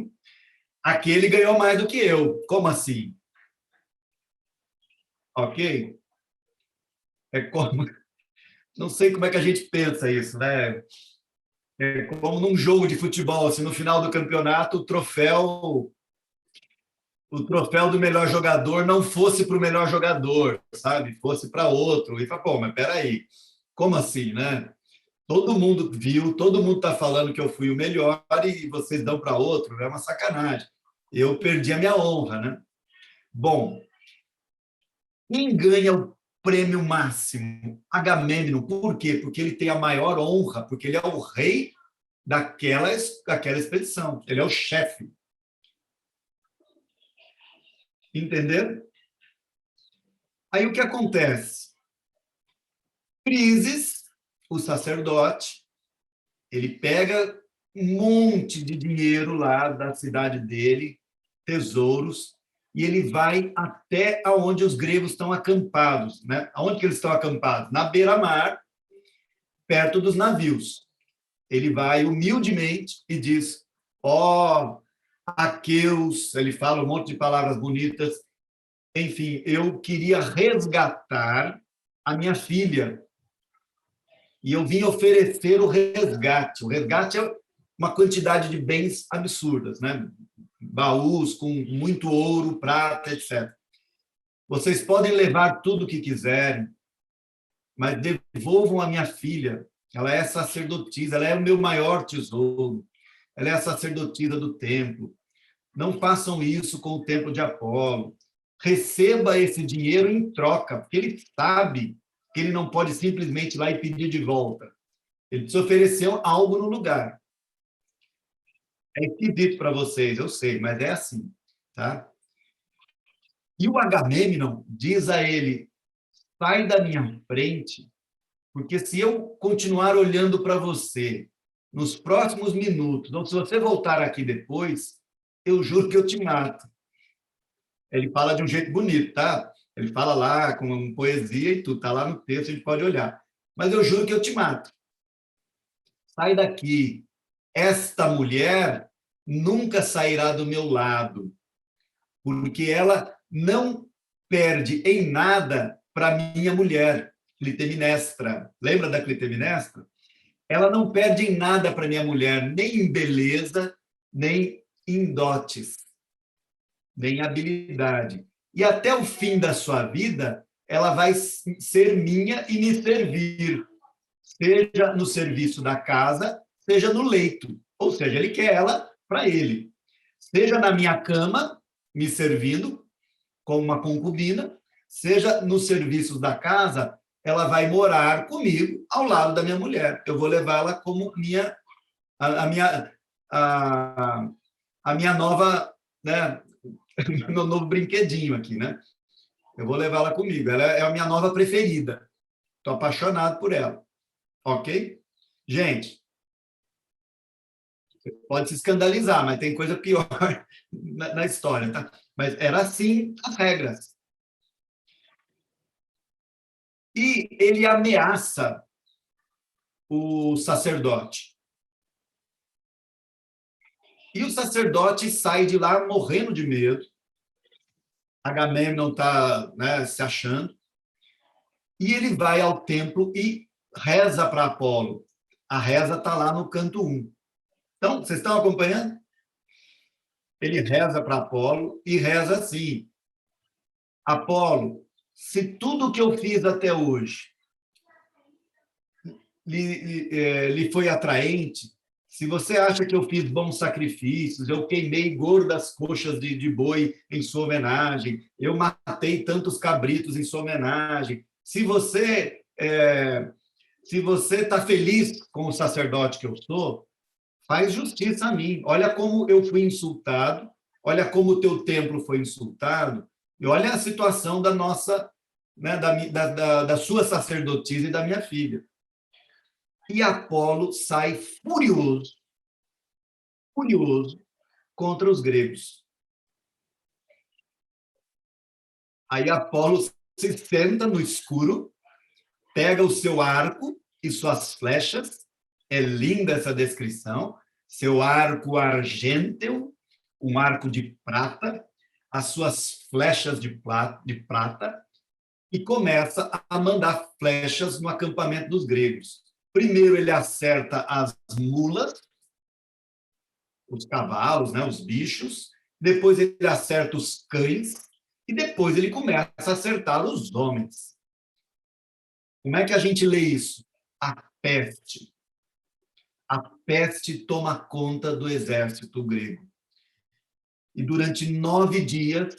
aquele ganhou mais do que eu. Como assim? Ok? É como, não sei como é que a gente pensa isso, né? É como num jogo de futebol, assim, no final do campeonato, o troféu do melhor jogador não fosse para o melhor jogador, sabe? Fosse para outro. E fala, pô, mas peraí, como assim, né? Todo mundo viu, todo mundo está falando que eu fui o melhor e vocês dão para outro, é uma sacanagem. Eu perdi a minha honra, né? Bom, quem ganha o prêmio máximo? Agamemnon. Por quê? Porque ele tem a maior honra, porque ele é o rei daquela expedição, ele é o chefe. Entenderam? Aí o que acontece? Crises, o sacerdote, ele pega um monte de dinheiro lá da cidade dele, tesouros, e ele vai até aonde os gregos estão acampados, né? Aonde que eles estão acampados? Na beira-mar, perto dos navios. Ele vai humildemente e diz: ó, oh, aqueus, ele fala um monte de palavras bonitas, enfim, eu queria resgatar a minha filha, e eu vim oferecer o resgate. O resgate é uma quantidade de bens absurdas, né? Baús com muito ouro, prata, etc. Vocês podem levar tudo o que quiserem, mas devolvam a minha filha. Ela é sacerdotisa, ela é o meu maior tesouro. Ela é a sacerdotisa do templo. Não façam isso com o templo de Apolo. Receba esse dinheiro em troca, porque ele sabe que ele não pode simplesmente ir lá e pedir de volta. Ele te ofereceu algo no lugar. É esquisito para vocês, eu sei, mas é assim, tá? E o Agamemnon diz a ele: sai da minha frente, porque se eu continuar olhando para você nos próximos minutos, ou se você voltar aqui depois, eu juro que eu te mato. Ele fala de um jeito bonito, tá? Ele fala lá com poesia e tudo, tá lá no texto, a gente pode olhar. Mas eu juro que eu te mato. Sai daqui. Esta mulher nunca sairá do meu lado, porque ela não perde em nada para minha mulher, Clitemnestra. Lembra da Clitemnestra? Ela não perde em nada para minha mulher, nem em beleza, nem em dotes, nem em habilidade. E até o fim da sua vida, ela vai ser minha e me servir, seja no serviço da casa, seja no leito. Ou seja, ele quer ela para ele. Seja na minha cama, me servindo, como uma concubina, seja nos serviços da casa, ela vai morar comigo ao lado da minha mulher. Eu vou levá-la como a minha a minha nova, né, meu novo brinquedinho aqui, né? Eu vou levá-la comigo. Ela é a minha nova preferida. Estou apaixonado por ela. Ok? Gente, você pode se escandalizar, mas tem coisa pior na história, tá? Mas era assim as regras. E ele ameaça o sacerdote. E o sacerdote sai de lá morrendo de medo. Agamemnon está, né, se achando. E ele vai ao templo e reza para Apolo. A reza está lá no canto 1. Então, vocês estão acompanhando? Ele reza para Apolo e reza assim: Apolo, se tudo que eu fiz até hoje lhe foi atraente, se você acha que eu fiz bons sacrifícios, eu queimei gordas coxas de boi em sua homenagem, eu matei tantos cabritos em sua homenagem, se você está feliz com o sacerdote que eu sou, faz justiça a mim. Olha como eu fui insultado, olha como o teu templo foi insultado, e olha a situação da nossa, né, da sua sacerdotisa e da minha filha. E Apolo sai furioso, furioso contra os gregos. Aí Apolo se senta no escuro, pega o seu arco e suas flechas, é linda essa descrição, seu arco argênteo, um arco de prata, as suas flechas de prata, e começa a mandar flechas no acampamento dos gregos. Primeiro ele acerta as mulas, os cavalos, né, os bichos, depois ele acerta os cães, e depois ele começa a acertar os homens. Como é que a gente lê isso? A peste. A peste toma conta do exército grego. E durante 9 dias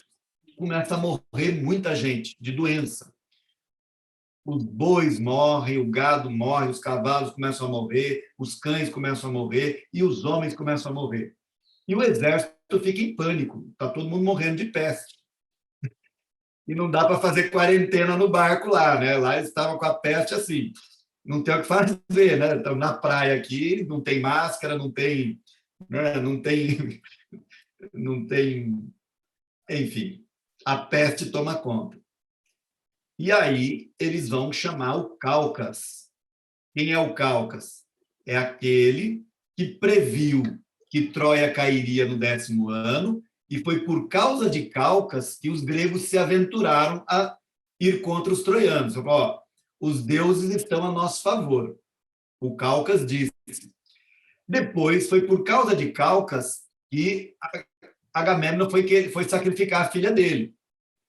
começa a morrer muita gente de doença. Os bois morrem, o gado morre, os cavalos começam a morrer, os cães começam a morrer e os homens começam a morrer. E o exército fica em pânico, está todo mundo morrendo de peste. E não dá para fazer quarentena no barco lá, né? Lá eles estavam com a peste assim, não tem o que fazer, né? Estão na praia aqui, não tem máscara, não tem, né? Não tem não tem, enfim, a peste toma conta. E aí eles vão chamar o Cáucas. Quem é o Cáucas? É aquele que previu que Troia cairia no 10º ano, e foi por causa de Cáucas que os gregos se aventuraram a ir contra os troianos. Ó, os deuses estão a nosso favor. O Cáucas disse. Depois, foi por causa de Cáucas que Agamemnon foi sacrificar a filha dele,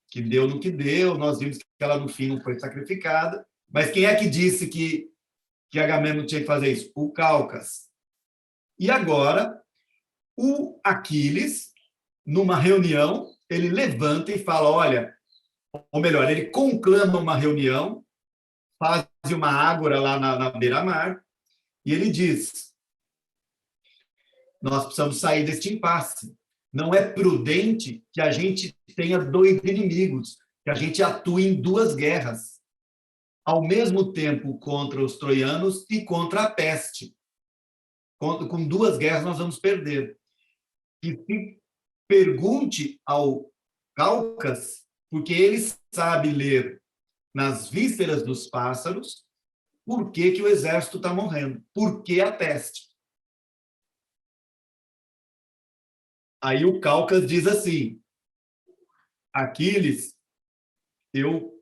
que deu no que deu, nós vimos que ela, no fim, não foi sacrificada. Mas quem é que disse que Agamemnon tinha que fazer isso? O Cáucas. E agora, o Aquiles, numa reunião, ele levanta e fala, olha, ou melhor, ele conclama uma reunião, faz uma ágora lá na beira-mar, e ele diz, nós precisamos sair deste impasse. Não é prudente que a gente tenha dois inimigos, que a gente atue em duas guerras, ao mesmo tempo contra os troianos e contra a peste. Com duas guerras nós vamos perder. E se pergunte ao Cáucas, porque ele sabe ler nas vísceras dos pássaros, por que o exército está morrendo, por que a peste. Aí o Cáucas diz assim, Aquiles, eu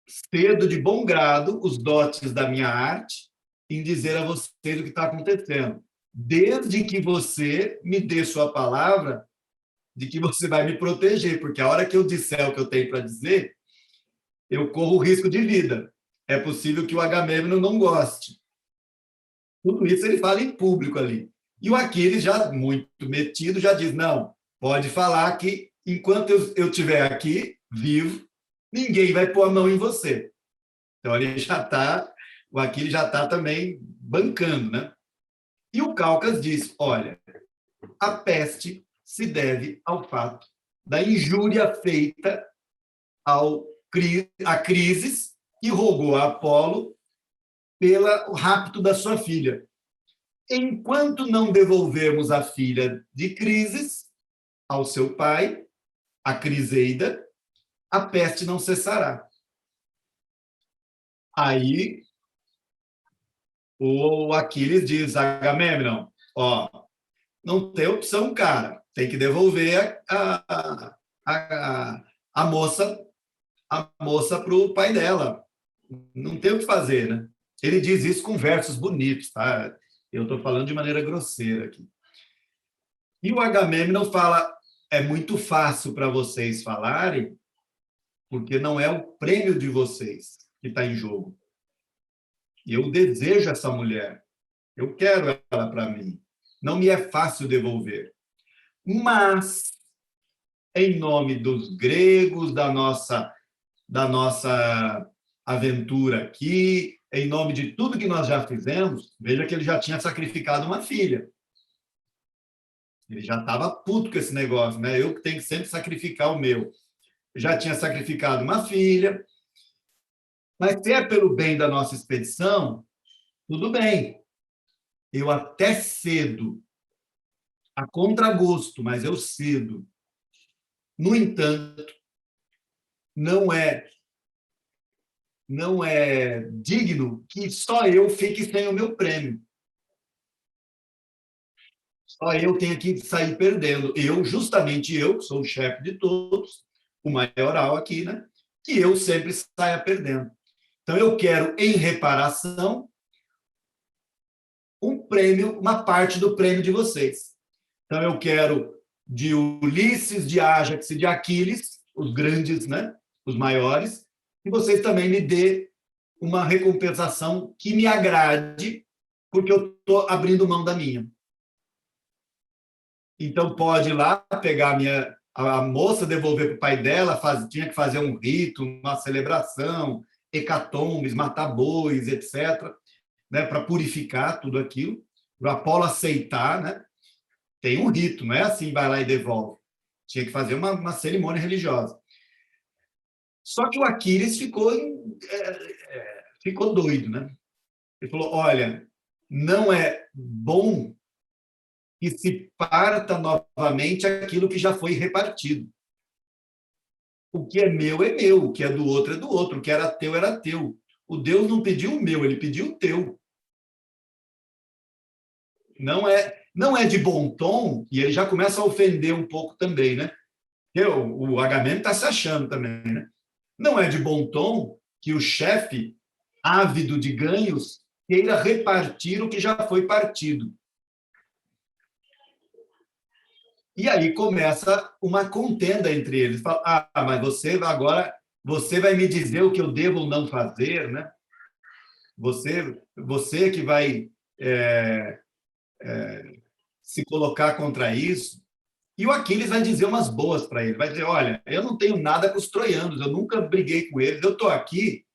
cedo de bom grado os dotes da minha arte em dizer a você o que está acontecendo, desde que você me dê sua palavra de que você vai me proteger, porque a hora que eu disser o que eu tenho para dizer, eu corro risco de vida. É possível que o Agamemnon não goste. Tudo isso ele fala em público ali. E o Aquiles, já muito metido, já diz, não, pode falar que enquanto eu estiver aqui, vivo, ninguém vai pôr a mão em você. Então, o Aquiles já está também bancando, né? E o Cáucas diz, olha, a peste se deve ao fato da injúria feita a Crises, que rogou a Apolo pelo rapto da sua filha. Enquanto não devolvermos a filha de Crises ao seu pai, a Criseida, a peste não cessará. Aí o Aquiles diz a Agamemnon, ó, não tem opção, cara, tem que devolver a moça para o pai dela. Não tem o que fazer, né? Ele diz isso com versos bonitos, tá? Eu estou falando de maneira grosseira aqui. E o Agamemnon fala, é muito fácil para vocês falarem, porque não é o prêmio de vocês que está em jogo. Eu desejo essa mulher, eu quero ela para mim. Não me é fácil devolver. Mas, em nome dos gregos, da nossa aventura aqui, em nome de tudo que nós já fizemos, veja que ele já tinha sacrificado uma filha. Ele já estava puto com esse negócio, né? Eu que tenho que sempre sacrificar o meu. Já tinha sacrificado uma filha, mas se é pelo bem da nossa expedição, tudo bem. Eu até cedo, a contragosto, mas eu cedo. No entanto, não é digno que só eu fique sem o meu prêmio. Só eu tenho que sair perdendo. Justamente eu, que sou o chefe de todos, o maioral aqui, né? Que eu sempre saia perdendo. Então, eu quero, em reparação, um prêmio, uma parte do prêmio de vocês. Então, eu quero de Ulisses, de Ájax e de Aquiles, os grandes, né? Os maiores, e vocês também me dê uma recompensação que me agrade, porque eu estou abrindo mão da minha. Então, pode ir lá pegar a moça, devolver para o pai dela, tinha que fazer um rito, uma celebração, hecatombes, matar bois, etc., né, para purificar tudo aquilo, para Apolo aceitar, né? Tem um rito, não é assim, vai lá e devolve. Tinha que fazer uma cerimônia religiosa. Só que o Aquiles ficou doido, né? Ele falou, olha, não é bom que se parta novamente aquilo que já foi repartido. O que é meu, o que é do outro, é do outro, o que era teu, era teu. O Deus não pediu o meu, ele pediu o teu. Não é de bom tom, e ele já começa a ofender um pouco também, né? O Agamemnon está se achando também, né? Não é de bom tom que o chefe, ávido de ganhos, queira repartir o que já foi partido. E aí começa uma contenda entre eles. Fala, mas você vai me dizer o que eu devo ou não fazer, né? Você que vai se colocar contra isso. E o Aquiles vai dizer umas boas para ele. Vai dizer, olha, eu não tenho nada com os troianos, eu nunca briguei com eles, eu estou aqui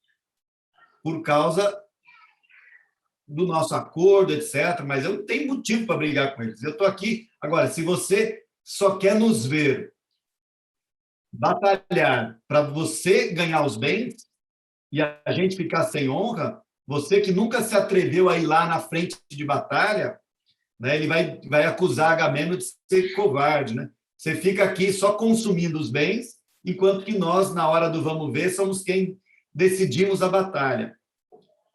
por causa do nosso acordo, etc., mas eu não tenho motivo para brigar com eles. Eu estou aqui. Agora, se você só quer nos ver batalhar para você ganhar os bens e a gente ficar sem honra, você que nunca se atreveu a ir lá na frente de batalha, né, ele vai acusar Agamemnon de ser covarde. Né? Você fica aqui só consumindo os bens, enquanto que nós, na hora do vamos ver, somos quem decidimos a batalha.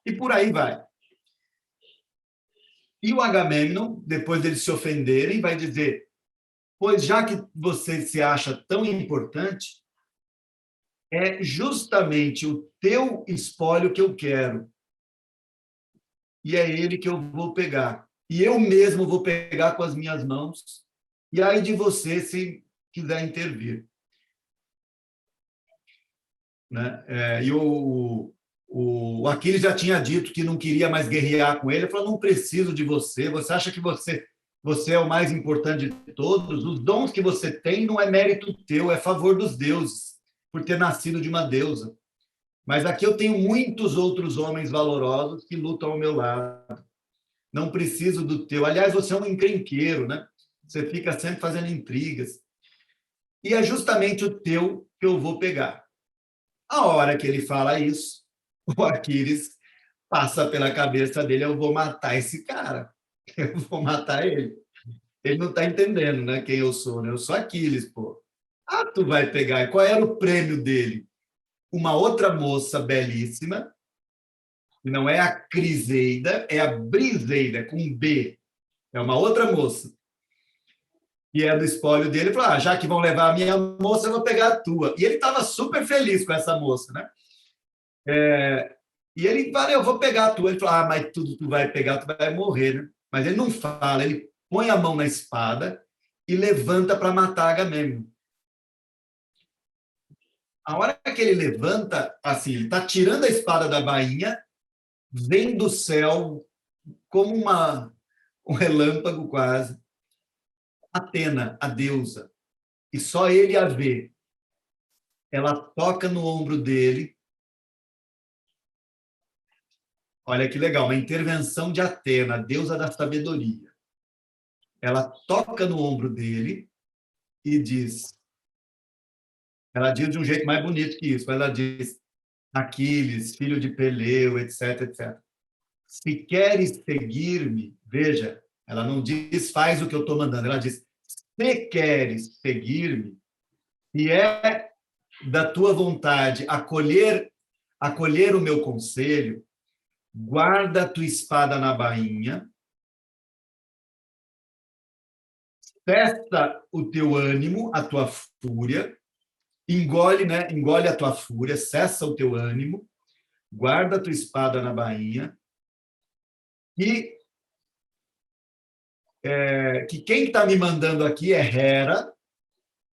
E por aí vai. E o Agamemnon, depois deles se ofenderem, vai dizer, pois já que você se acha tão importante, é justamente o teu espólio que eu quero. E é ele que eu vou pegar. E eu mesmo vou pegar com as minhas mãos. E aí de você, se quiser intervir. Né? E o Aquiles já tinha dito que não queria mais guerrear com ele. Ele falou, não preciso de você. Você acha que você é o mais importante de todos? Os dons que você tem não é mérito teu, é favor dos deuses, por ter nascido de uma deusa. Mas aqui eu tenho muitos outros homens valorosos que lutam ao meu lado. Não preciso do teu. Aliás, você é um encrenqueiro, né? Você fica sempre fazendo intrigas. E é justamente o teu que eu vou pegar. A hora que ele fala isso, o Aquiles passa pela cabeça dele, eu vou matar esse cara. Eu vou matar ele. Ele não está entendendo, né, quem eu sou, né? Eu sou Aquiles, pô. Tu vai pegar. E qual era o prêmio dele? Uma outra moça belíssima, que não é a Criseida, é a Briseida, com B. É uma outra moça. E é do espólio dele. Ele falou, já que vão levar a minha moça, eu vou pegar a tua. E ele estava super feliz com essa moça, né? E ele falou, eu vou pegar a tua. Ele falou, mas tudo tu vai pegar, tu vai morrer, né? Mas ele não fala, ele põe a mão na espada e levanta para matar Agamemnon. A hora que ele levanta, assim, ele está tirando a espada da bainha, vem do céu como um relâmpago quase, Atena, a deusa, e só ele a vê. Ela toca no ombro dele. Olha que legal, uma intervenção de Atena, a deusa da sabedoria. Ela toca no ombro dele e diz, ela diz de um jeito mais bonito que isso, ela diz, Aquiles, filho de Peleu, etc, etc. Se queres seguir-me, veja, ela não diz faz o que eu estou mandando, ela diz se queres seguir-me, e é da tua vontade acolher o meu conselho, guarda a tua espada na bainha, cessa o teu ânimo, a tua fúria, engole, né? Engole a tua fúria, cessa o teu ânimo, guarda a tua espada na bainha, e que quem está me mandando aqui é Hera,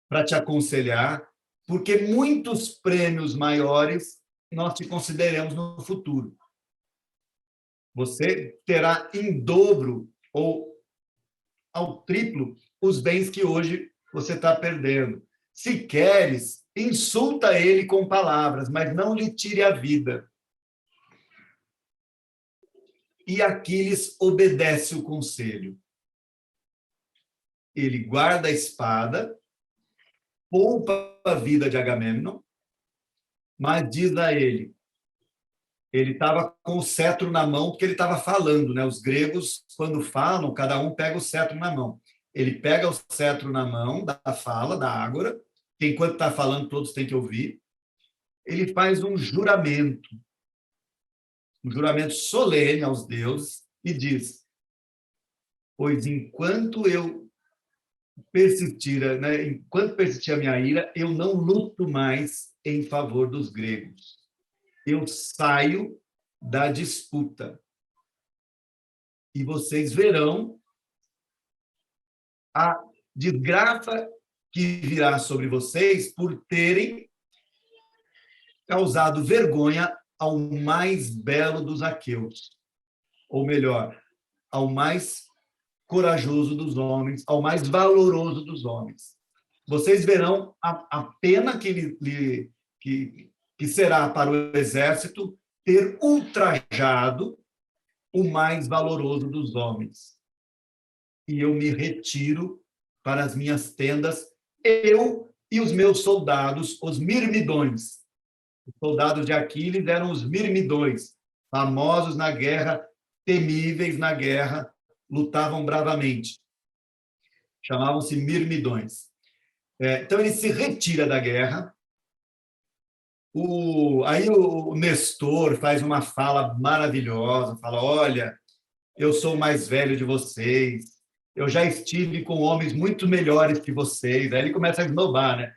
para te aconselhar, porque muitos prêmios maiores nós te consideramos no futuro. Você terá em dobro ou ao triplo os bens que hoje você está perdendo. Se queres, insulta ele com palavras, mas não lhe tire a vida. E Aquiles obedece o conselho. Ele guarda a espada, poupa a vida de Agamemnon, mas diz a ele estava com o cetro na mão, porque ele estava falando, né? Os gregos, quando falam, cada um pega o cetro na mão. Ele pega o cetro na mão, da fala, da ágora, que enquanto está falando, todos têm que ouvir. Ele faz um juramento solene aos deuses, e diz: pois enquanto eu persistir, né, enquanto persistir a minha ira, eu não luto mais em favor dos gregos. Eu saio da disputa. E vocês verão a desgraça que virá sobre vocês por terem causado vergonha ao mais belo dos aqueus, ou melhor, ao mais corajoso dos homens, ao mais valoroso dos homens. Vocês verão a pena que será para o exército ter ultrajado o mais valoroso dos homens. E eu me retiro para as minhas tendas, eu e os meus soldados, os mirmidões. Os soldados de Aquiles eram os mirmidões, famosos na guerra, temíveis na guerra, lutavam bravamente. Chamavam-se mirmidões. Então, ele se retira da guerra. Aí o Nestor faz uma fala maravilhosa, fala: olha, eu sou o mais velho de vocês, eu já estive com homens muito melhores que vocês. Aí ele começa a esnobar, né?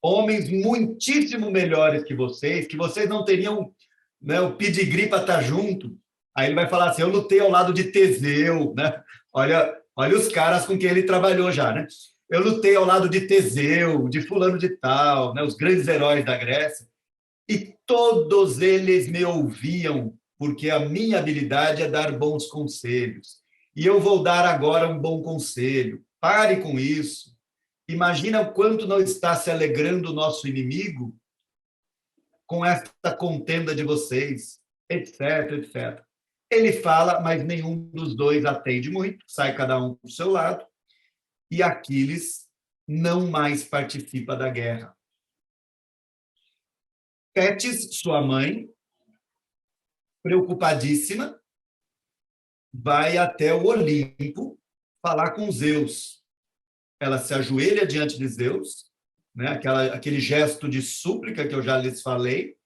Homens muitíssimo melhores que vocês não teriam, né, o pedigree para estar junto. Aí ele vai falar assim: eu lutei ao lado de Teseu, né? Olha os caras com quem ele trabalhou já, né? Eu lutei ao lado de Teseu, de fulano de tal, né? Os grandes heróis da Grécia, e todos eles me ouviam, porque a minha habilidade é dar bons conselhos. E eu vou dar agora um bom conselho. Pare com isso. Imagina o quanto não está se alegrando o nosso inimigo com esta contenda de vocês, etc, etc. Ele fala, mas nenhum dos dois atende muito, sai cada um para o seu lado, e Aquiles não mais participa da guerra. Tétis, sua mãe, preocupadíssima, vai até o Olimpo falar com Zeus. Ela se ajoelha diante de Zeus, né? Aquele gesto de súplica que eu já lhes falei,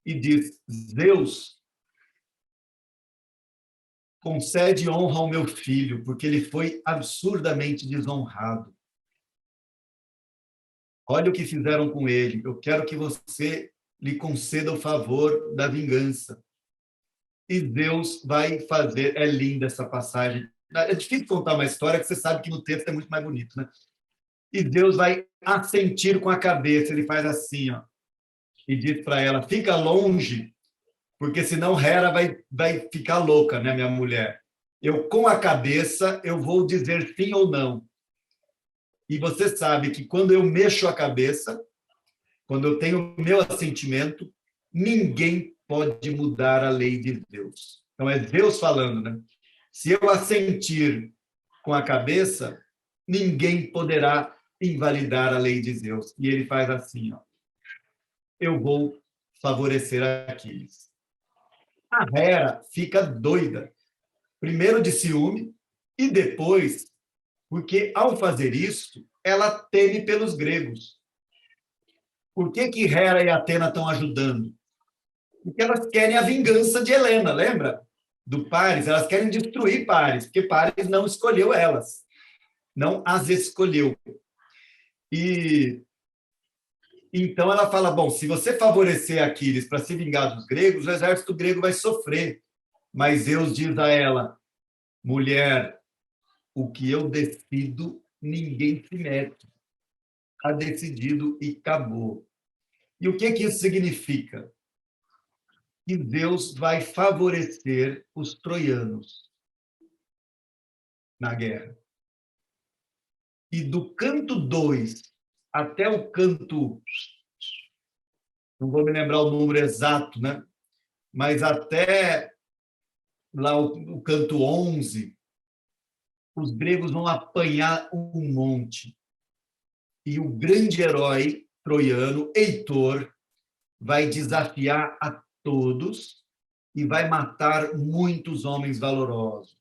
e diz: Zeus, concede honra ao meu filho, porque ele foi absurdamente desonrado. Olha o que fizeram com ele. Eu quero que você lhe conceda o favor da vingança. E Deus vai fazer. É linda essa passagem. É difícil contar uma história que você sabe que no texto é muito mais bonito, né? E Deus vai assentir com a cabeça. Ele faz assim, ó, e diz para ela: fica longe, porque senão Hera vai ficar louca, né, minha mulher? Eu, com a cabeça, eu vou dizer sim ou não. E você sabe que quando eu mexo a cabeça, quando eu tenho o meu assentimento, ninguém pode mudar a lei de Deus. Então, é Deus falando, né? Se eu assentir com a cabeça, ninguém poderá invalidar a lei de Deus. E ele faz assim, ó: eu vou favorecer Aquiles. A Hera fica doida, primeiro de ciúme, e depois porque, ao fazer isso, ela teme pelos gregos. Por que Hera e Atena estão ajudando? Porque elas querem a vingança de Helena, lembra? Do Paris, elas querem destruir Paris, porque Paris não escolheu elas, não as escolheu. E então ela fala: bom, se você favorecer Aquiles para se vingar dos gregos, o exército grego vai sofrer. Mas Zeus diz a ela: mulher, o que eu decido, ninguém se mete. Está decidido e acabou. E o que isso significa? Que Deus vai favorecer os troianos na guerra. E do canto 2 até o canto, não vou me lembrar o número exato, né? Mas até lá o canto 11, os gregos vão apanhar um monte. E o grande herói troiano, Heitor, vai desafiar a todos e vai matar muitos homens valorosos.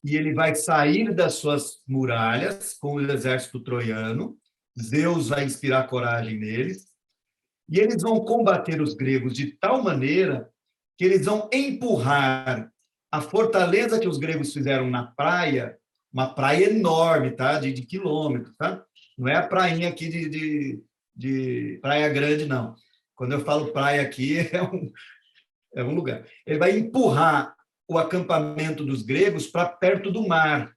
e ele vai sair das suas muralhas com o exército troiano. Zeus vai inspirar coragem neles, e eles vão combater os gregos de tal maneira que eles vão empurrar a fortaleza que os gregos fizeram na praia, uma praia enorme, tá? de quilômetros, tá? Não é a prainha aqui de Praia Grande, não. Quando eu falo praia aqui, é um lugar. Ele vai empurrar o acampamento dos gregos para perto do mar.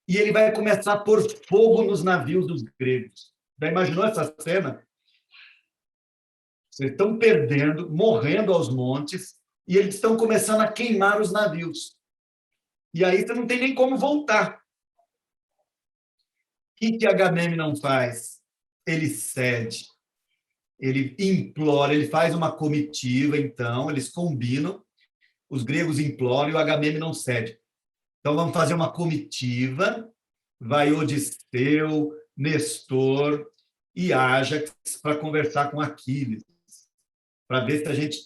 E ele vai começar a pôr fogo nos navios dos gregos. Já imaginou essa cena? Vocês estão perdendo, morrendo aos montes, e eles estão começando a queimar os navios. E aí você não tem nem como voltar. O que Agamemnon faz? Ele cede, ele implora, ele faz uma comitiva, então, eles combinam, os gregos imploram e o Agamemnon cede. Então, vamos fazer uma comitiva, vai Odisseu, Nestor e Ájax para conversar com Aquiles, para ver se a gente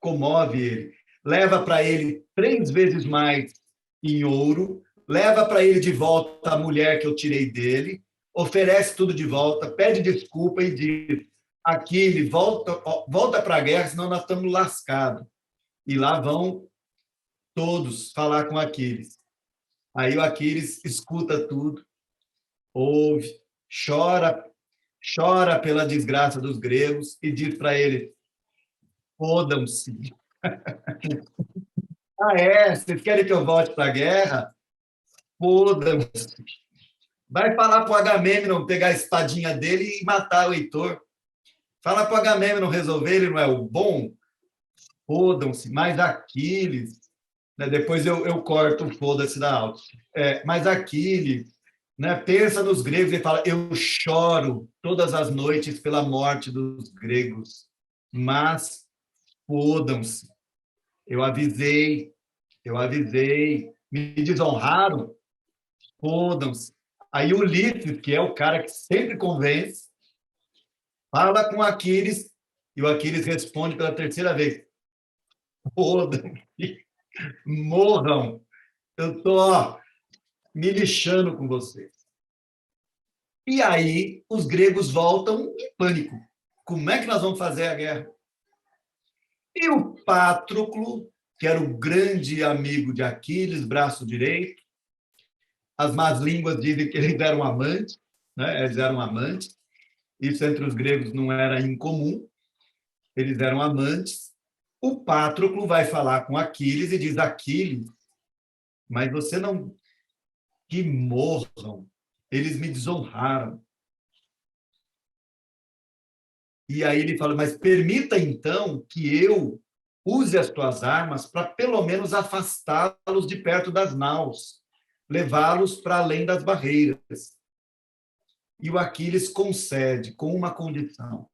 comove ele. Leva para ele 3 vezes mais em ouro, leva para ele de volta a mulher que eu tirei dele, oferece tudo de volta, pede desculpa e diz: Aquiles, volta para a guerra, senão nós estamos lascados. E lá vão todos falar com Aquiles. Aí o Aquiles escuta tudo, ouve, chora, chora pela desgraça dos gregos e diz para ele: fodam-se. Ah, é? Vocês querem que eu volte para a guerra? Fodam-se. Vai falar para o Agamemnon pegar a espadinha dele e matar o Heitor. Fala para o Agamemnon resolver, ele não é o bom? Fodam-se. Mas Aquiles, né, depois eu corto o foda-se da aula. Mas Aquiles, né, pensa nos gregos e fala: eu choro todas as noites pela morte dos gregos, mas fodam-se. Eu avisei, me desonraram, fodam-se. Aí o Ulisses, que é o cara que sempre convence, fala com Aquiles, e o Aquiles responde pela terceira vez: fodam-se, morram, eu estou me lixando com vocês. E aí os gregos voltam em pânico. Como é que nós vamos fazer a guerra? E o Patroclo, que era o grande amigo de Aquiles, braço direito, as más línguas dizem que eles eram amantes, né? Eles eram amantes, isso entre os gregos não era incomum, eles eram amantes. O Patroclo vai falar com Aquiles e diz: Aquiles, mas você não... Que morram, eles me desonraram. E aí ele fala: mas permita então que eu use as tuas armas para pelo menos afastá-los de perto das naus, levá-los para além das barreiras. E o Aquiles concede com uma condição: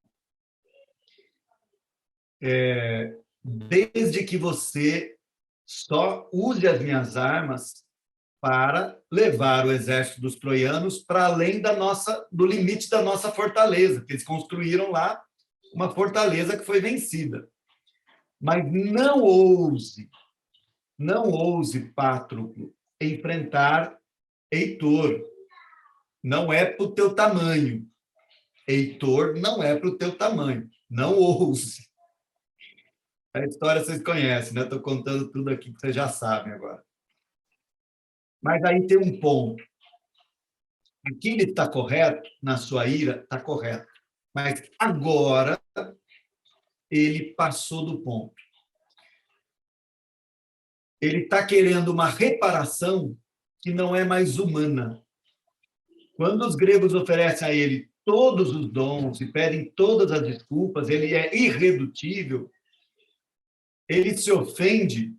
desde que você só use as minhas armas para levar o exército dos troianos para além do limite da nossa fortaleza, que eles construíram lá uma fortaleza que foi vencida. Mas não ouse, Patroclo, enfrentar Heitor. Não é para o teu tamanho. Heitor não é para o teu tamanho. Não ouse. A história vocês conhecem, né? Estou contando tudo aqui que vocês já sabem agora. Mas aí tem um ponto. Aqui ele está correto, na sua ira, está correto. Mas agora ele passou do ponto. Ele está querendo uma reparação que não é mais humana. Quando os gregos oferecem a ele todos os dons e pedem todas as desculpas, ele é irredutível, ele se ofende.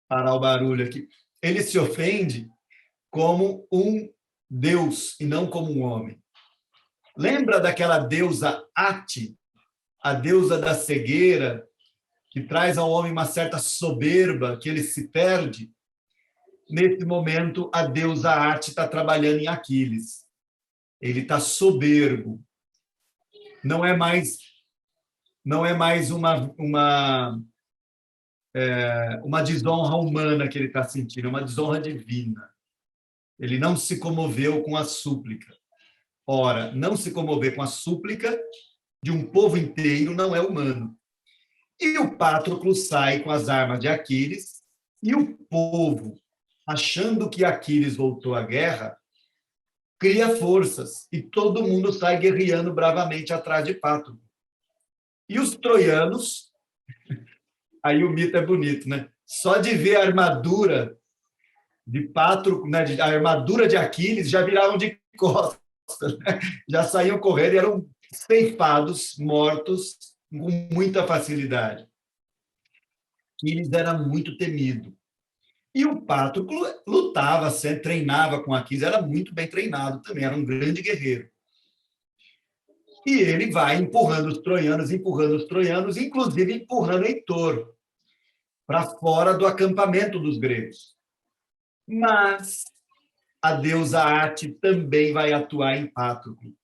Parar o barulho aqui. Ele se ofende como um Deus e não como um homem. Lembra daquela deusa Ate, a deusa da cegueira, que traz ao homem uma certa soberba, que ele se perde? Nesse momento, a deusa Ate está trabalhando em Aquiles. Ele está soberbo. Não é mais uma desonra humana que ele está sentindo, uma desonra divina. Ele não se comoveu com a súplica. Ora, não se comover com a súplica de um povo inteiro não é humano. E o Patroclo sai com as armas de Aquiles, e o povo, achando que Aquiles voltou à guerra, cria forças, e todo mundo sai guerreando bravamente atrás de Patroclo. E os troianos, aí o mito é bonito, né? Só de ver a armadura de Patroclo, né, a armadura de Aquiles, já viravam de costas, né? Já saíam correndo e eram ceifados, mortos, com muita facilidade. Aquiles era muito temido. E o Patroclo lutava, sempre treinava com Aquiles, era muito bem treinado também, era um grande guerreiro. E ele vai empurrando os troianos, inclusive empurrando Heitor para fora do acampamento dos gregos. Mas a deusa Ate também vai atuar em Patroclo.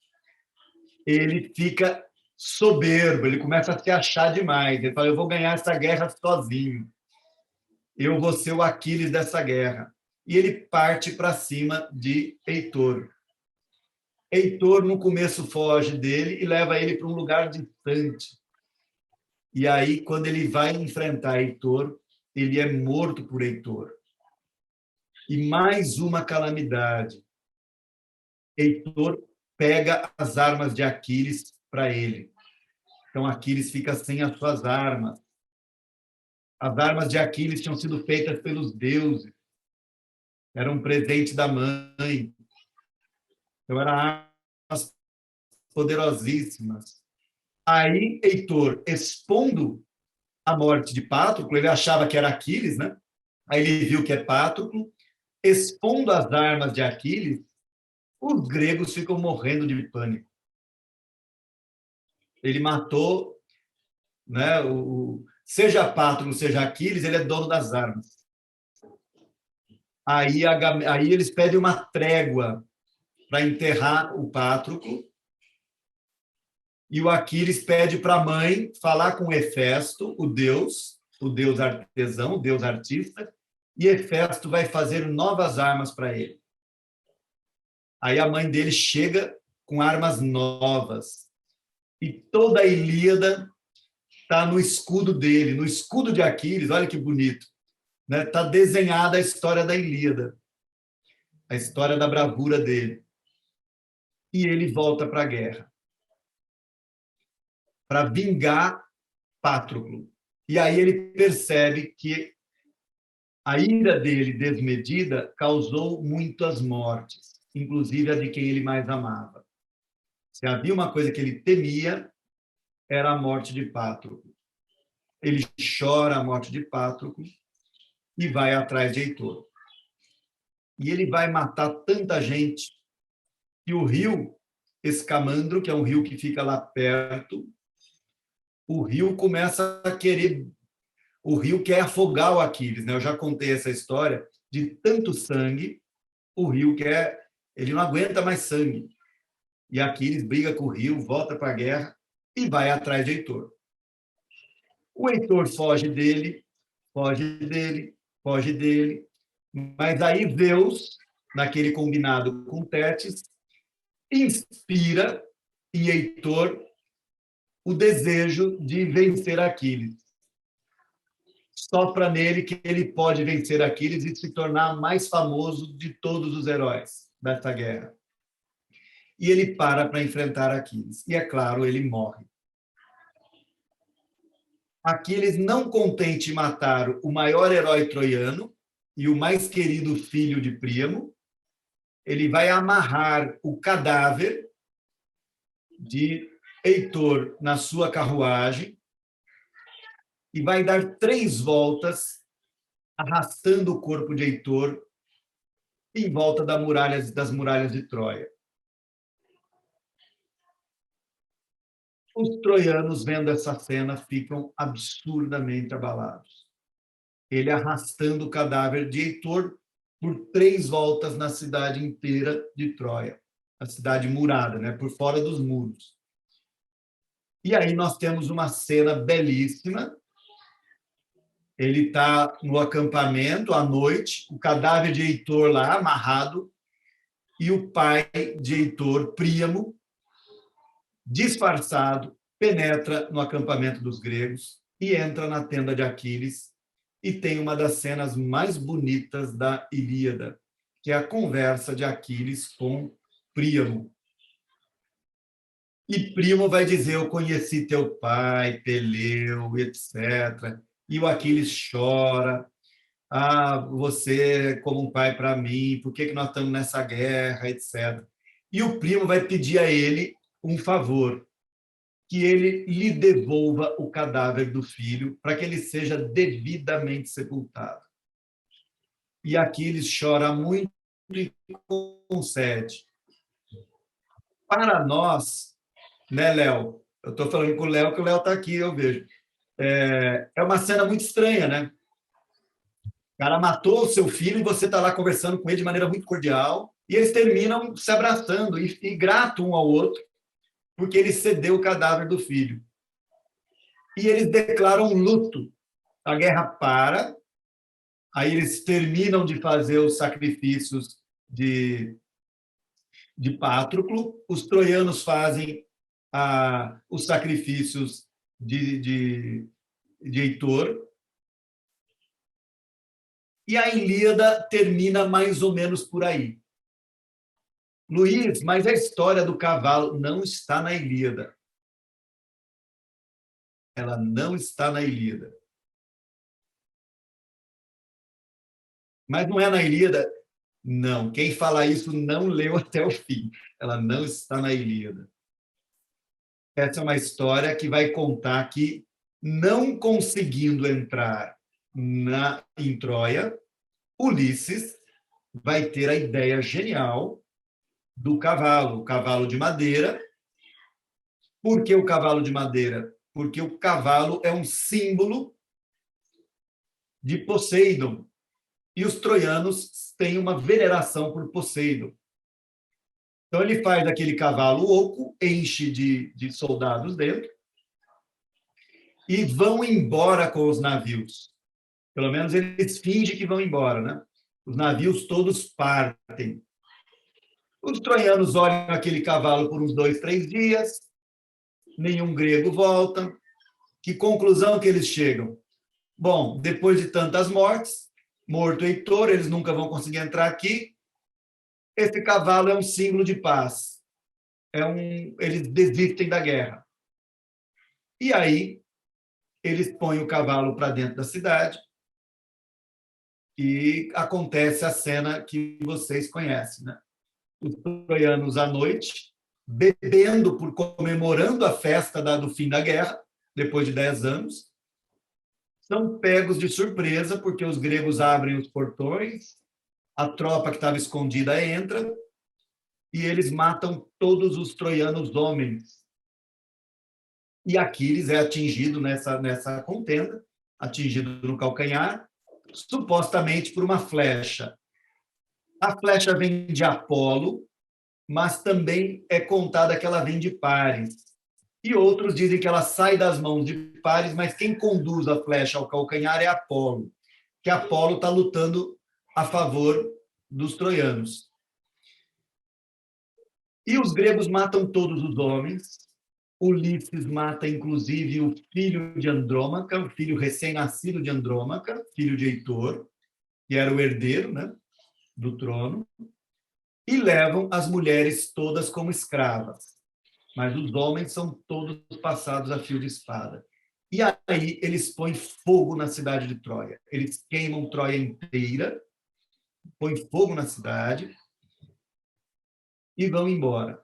Ele fica soberbo, ele começa a se achar demais. Ele fala, eu vou ganhar essa guerra sozinho. Eu vou ser o Aquiles dessa guerra. E ele parte para cima de Heitor. Heitor, no começo, foge dele e leva ele para um lugar distante. E aí, quando ele vai enfrentar Heitor, ele é morto por Heitor. E mais uma calamidade. Heitor pega as armas de Aquiles para ele. Então, Aquiles fica sem as suas armas. As armas de Aquiles tinham sido feitas pelos deuses. Era um presente da mãe. Então, eram armas poderosíssimas. Aí, Heitor, expondo a morte de Patroclo, ele achava que era Aquiles, né? Aí ele viu que é Patroclo, expondo as armas de Aquiles, os gregos ficam morrendo de pânico. Ele matou, né, seja Patroclo, seja Aquiles, ele é dono das armas. Aí eles pedem uma trégua para enterrar o Patroclo, e o Aquiles pede para a mãe falar com Hefesto, o deus artesão, o deus artista, e Hefesto vai fazer novas armas para ele. Aí a mãe dele chega com armas novas. E toda a Ilíada está no escudo dele, no escudo de Aquiles, olha que bonito. Está desenhada a história da Ilíada, a história da bravura dele. E ele volta para a guerra, para vingar Patroclo. E aí ele percebe que a ira dele desmedida causou muitas mortes, inclusive a de quem ele mais amava. Se havia uma coisa que ele temia, era a morte de Patroclo. Ele chora a morte de Patroclo e vai atrás de Heitor. E ele vai matar tanta gente que o rio Escamandro, que é um rio que fica lá perto, o rio começa a querer... O rio quer afogar o Aquiles, né? Eu já contei essa história de tanto sangue, o rio quer... Ele não aguenta mais sangue. E Aquiles briga com o rio, volta para a guerra e vai atrás de Heitor. O Heitor foge dele, foge dele, foge dele, mas aí Zeus, naquele combinado com Tétis, inspira em Heitor o desejo de vencer Aquiles. Sopra nele que ele pode vencer Aquiles e se tornar mais famoso de todos os heróis dessa guerra. E ele para enfrentar Aquiles. E, é claro, ele morre. Aquiles, não contente em matar o maior herói troiano e o mais querido filho de Príamo, ele vai amarrar o cadáver de Heitor na sua carruagem e vai dar 3 voltas arrastando o corpo de Heitor em volta das muralhas de Troia. Os troianos, vendo essa cena, ficam absurdamente abalados. Ele arrastando o cadáver de Heitor por 3 voltas na cidade inteira de Troia, a cidade murada, né, por fora dos muros. E aí nós temos uma cena belíssima Ele está no acampamento à noite, o cadáver de Heitor lá amarrado, e o pai de Heitor, Príamo, disfarçado, penetra no acampamento dos gregos e entra na tenda de Aquiles e tem uma das cenas mais bonitas da Ilíada, que é a conversa de Aquiles com Príamo. E Príamo vai dizer: eu conheci teu pai, Peleu, etc. E o Aquiles chora: ah, você é como um pai para mim, por que nós estamos nessa guerra, etc. E o primo vai pedir a ele um favor, que ele lhe devolva o cadáver do filho para que ele seja devidamente sepultado. E Aquiles chora muito e concede. Para nós, né, Léo? Eu estou falando com o Léo, que o Léo está aqui, eu vejo. É uma cena muito estranha, né? O cara matou o seu filho e você está lá conversando com ele de maneira muito cordial, e eles terminam se abraçando e grato um ao outro, porque ele cedeu o cadáver do filho. E eles declaram luto. A guerra para, aí eles terminam de fazer os sacrifícios de Pátroclo, os troianos fazem os sacrifícios de Heitor, e a Ilíada termina mais ou menos por aí. Luiz, mas a história do cavalo não está na Ilíada. Ela não está na Ilíada. Mas não é na Ilíada? Não. Quem fala isso não leu até o fim. Ela não está na Ilíada. Essa é uma história que vai contar que, não conseguindo entrar em Troia, Ulisses vai ter a ideia genial do cavalo, o cavalo de madeira. Por que o cavalo de madeira? Porque o cavalo é um símbolo de Poseidon. E os troianos têm uma veneração por Poseidon. Então, ele faz aquele cavalo oco, enche de soldados dentro, e vão embora com os navios. Pelo menos eles fingem que vão embora, né? Os navios todos partem. Os troianos olham aquele cavalo por uns 2, 3 dias, nenhum grego volta. Que conclusão que eles chegam? Bom, depois de tantas mortes, morto Heitor, eles nunca vão conseguir entrar aqui. Esse cavalo é um símbolo de paz. Eles desistem da guerra. E aí, eles põem o cavalo para dentro da cidade e acontece a cena que vocês conhecem, né? Os troianos à noite, bebendo, comemorando a festa do fim da guerra, depois de 10 anos, são pegos de surpresa, porque os gregos abrem os portões, a tropa que estava escondida entra, e eles matam todos os troianos homens. E Aquiles é atingido nessa contenda, atingido no calcanhar, supostamente por uma flecha. A flecha vem de Apolo, mas também é contada que ela vem de Paris. E outros dizem que ela sai das mãos de Paris, mas quem conduz a flecha ao calcanhar é Apolo, que Apolo está lutando a favor dos troianos. E os gregos matam todos os homens. Ulisses mata, inclusive, o filho de Andrômaca, o filho recém-nascido de Andrômaca, filho de Heitor, que era o herdeiro, né, do trono, e levam as mulheres todas como escravas. Mas os homens são todos passados a fio de espada. E aí eles põem fogo na cidade de Troia. Eles queimam Troia inteira, põem fogo na cidade e vão embora.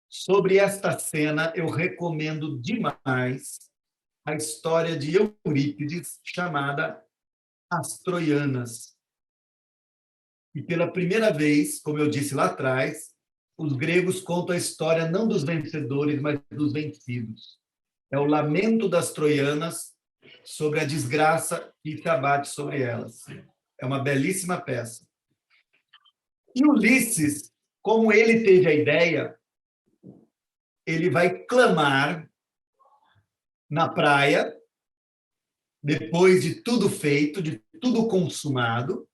Sobre esta cena, eu recomendo demais a história de Eurípides, chamada As Troianas. E pela primeira vez, como eu disse lá atrás, os gregos contam a história não dos vencedores, mas dos vencidos. É o lamento das troianas sobre a desgraça que se abate sobre elas. É uma belíssima peça. E Ulisses, como ele teve a ideia, ele vai clamar na praia, depois de tudo feito, de tudo consumado,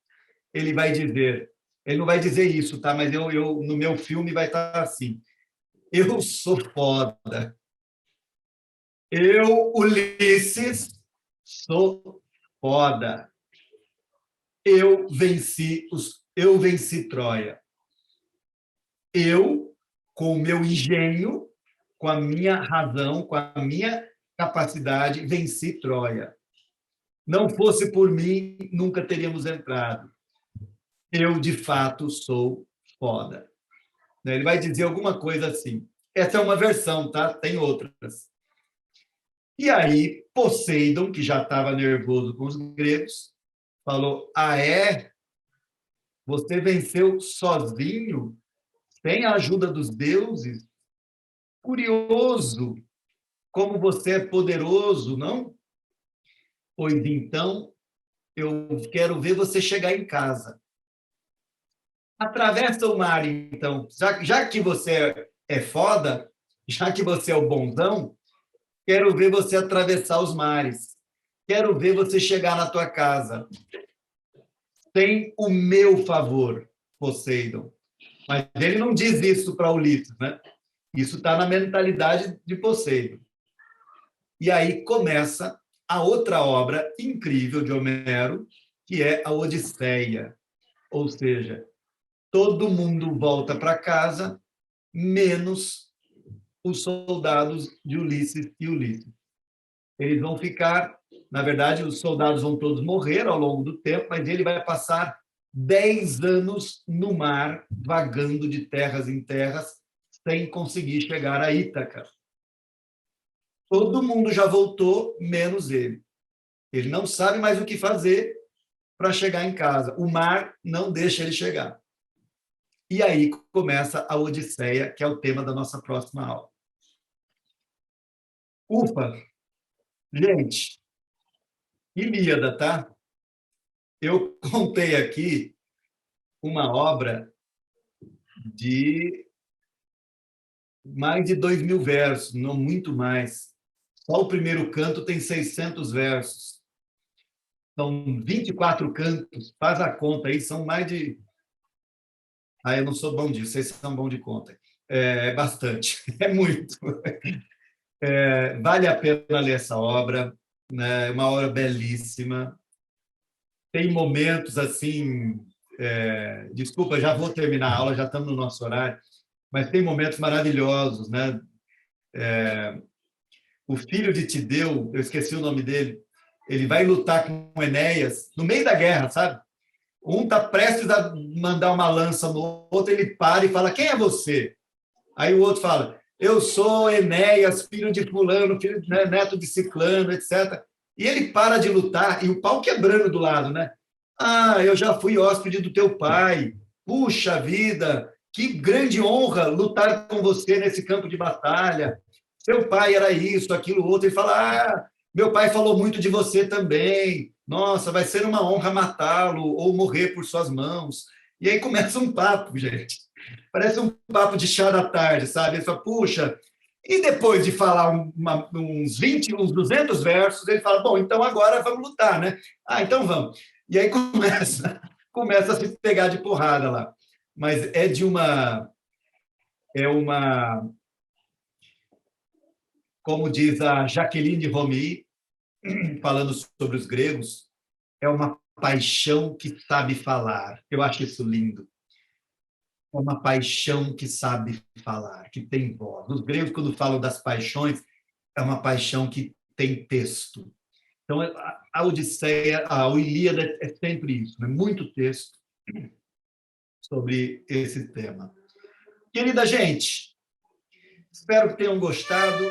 ele vai dizer, ele não vai dizer isso, tá? Mas no meu filme vai estar assim: eu sou foda. Eu, Ulisses, sou foda. Eu venci Troia. Eu, com o meu engenho, com a minha razão, com a minha capacidade, venci Troia. Não fosse por mim, nunca teríamos entrado. Eu, de fato, sou foda. Ele vai dizer alguma coisa assim. Essa é uma versão, tá? Tem outras. E aí, Poseidon, que já estava nervoso com os gregos, falou: ah, é? Você venceu sozinho, sem a ajuda dos deuses? Curioso como você é poderoso, não? Pois então, eu quero ver você chegar em casa. Atravessa o mar, então. Já que você é foda, já que você é o bonzão, quero ver você atravessar os mares. Quero ver você chegar na tua casa. Tem o meu favor, Poseidon. Mas ele não diz isso para Ulisses, né? Isso está na mentalidade de Poseidon. E aí começa a outra obra incrível de Homero, que é a Odisseia. Ou seja, todo mundo volta para casa, menos os soldados de Ulisses e Ulisses. Eles vão ficar, na verdade, os soldados vão todos morrer ao longo do tempo, mas ele vai passar 10 anos no mar, vagando de terras em terras, sem conseguir chegar a Ítaca. Todo mundo já voltou, menos ele. Ele não sabe mais o que fazer para chegar em casa. O mar não deixa ele chegar. E aí começa a Odisseia, que é o tema da nossa próxima aula. Ufa! Gente, Ilíada, tá? Eu contei aqui uma obra de mais de 2.000 versos, não muito mais. Só o primeiro canto tem 600 versos. São 24 cantos, faz a conta aí, são mais de... Ah, eu não sou bom disso, vocês são bons de conta. É bastante, é muito. Vale a pena ler essa obra, né? É uma obra belíssima. Tem momentos assim... desculpa, já vou terminar a aula, já estamos no nosso horário, mas tem momentos maravilhosos, né? O filho de Tideu, eu esqueci o nome dele, ele vai lutar com Enéas no meio da guerra, sabe? Um está prestes a mandar uma lança no outro, ele para e fala: quem é você? Aí o outro fala: eu sou Enéas, filho de fulano, filho, né, neto de ciclano, etc. E ele para de lutar, e o pau quebrando do lado, né? Ah, eu já fui hóspede do teu pai. Puxa vida, que grande honra lutar com você nesse campo de batalha. Seu pai era isso, aquilo, outro. Ele fala: ah, meu pai falou muito de você também. Nossa, vai ser uma honra matá-lo ou morrer por suas mãos. E aí começa um papo, gente. Parece um papo de chá da tarde, sabe? Ele fala: puxa. E depois de falar uns 20, uns 200 versos, ele fala: bom, então agora vamos lutar, né? Ah, então vamos. E aí começa a se pegar de porrada lá. Mas é uma, como diz a Jaqueline Romy, falando sobre os gregos, é uma paixão que sabe falar. Eu acho isso lindo. É uma paixão que sabe falar, que tem voz. Os gregos, quando falam das paixões, é uma paixão que tem texto. Então, a Odisseia, a Ilíada é sempre isso, né? Muito texto sobre esse tema. Querida gente, espero que tenham gostado.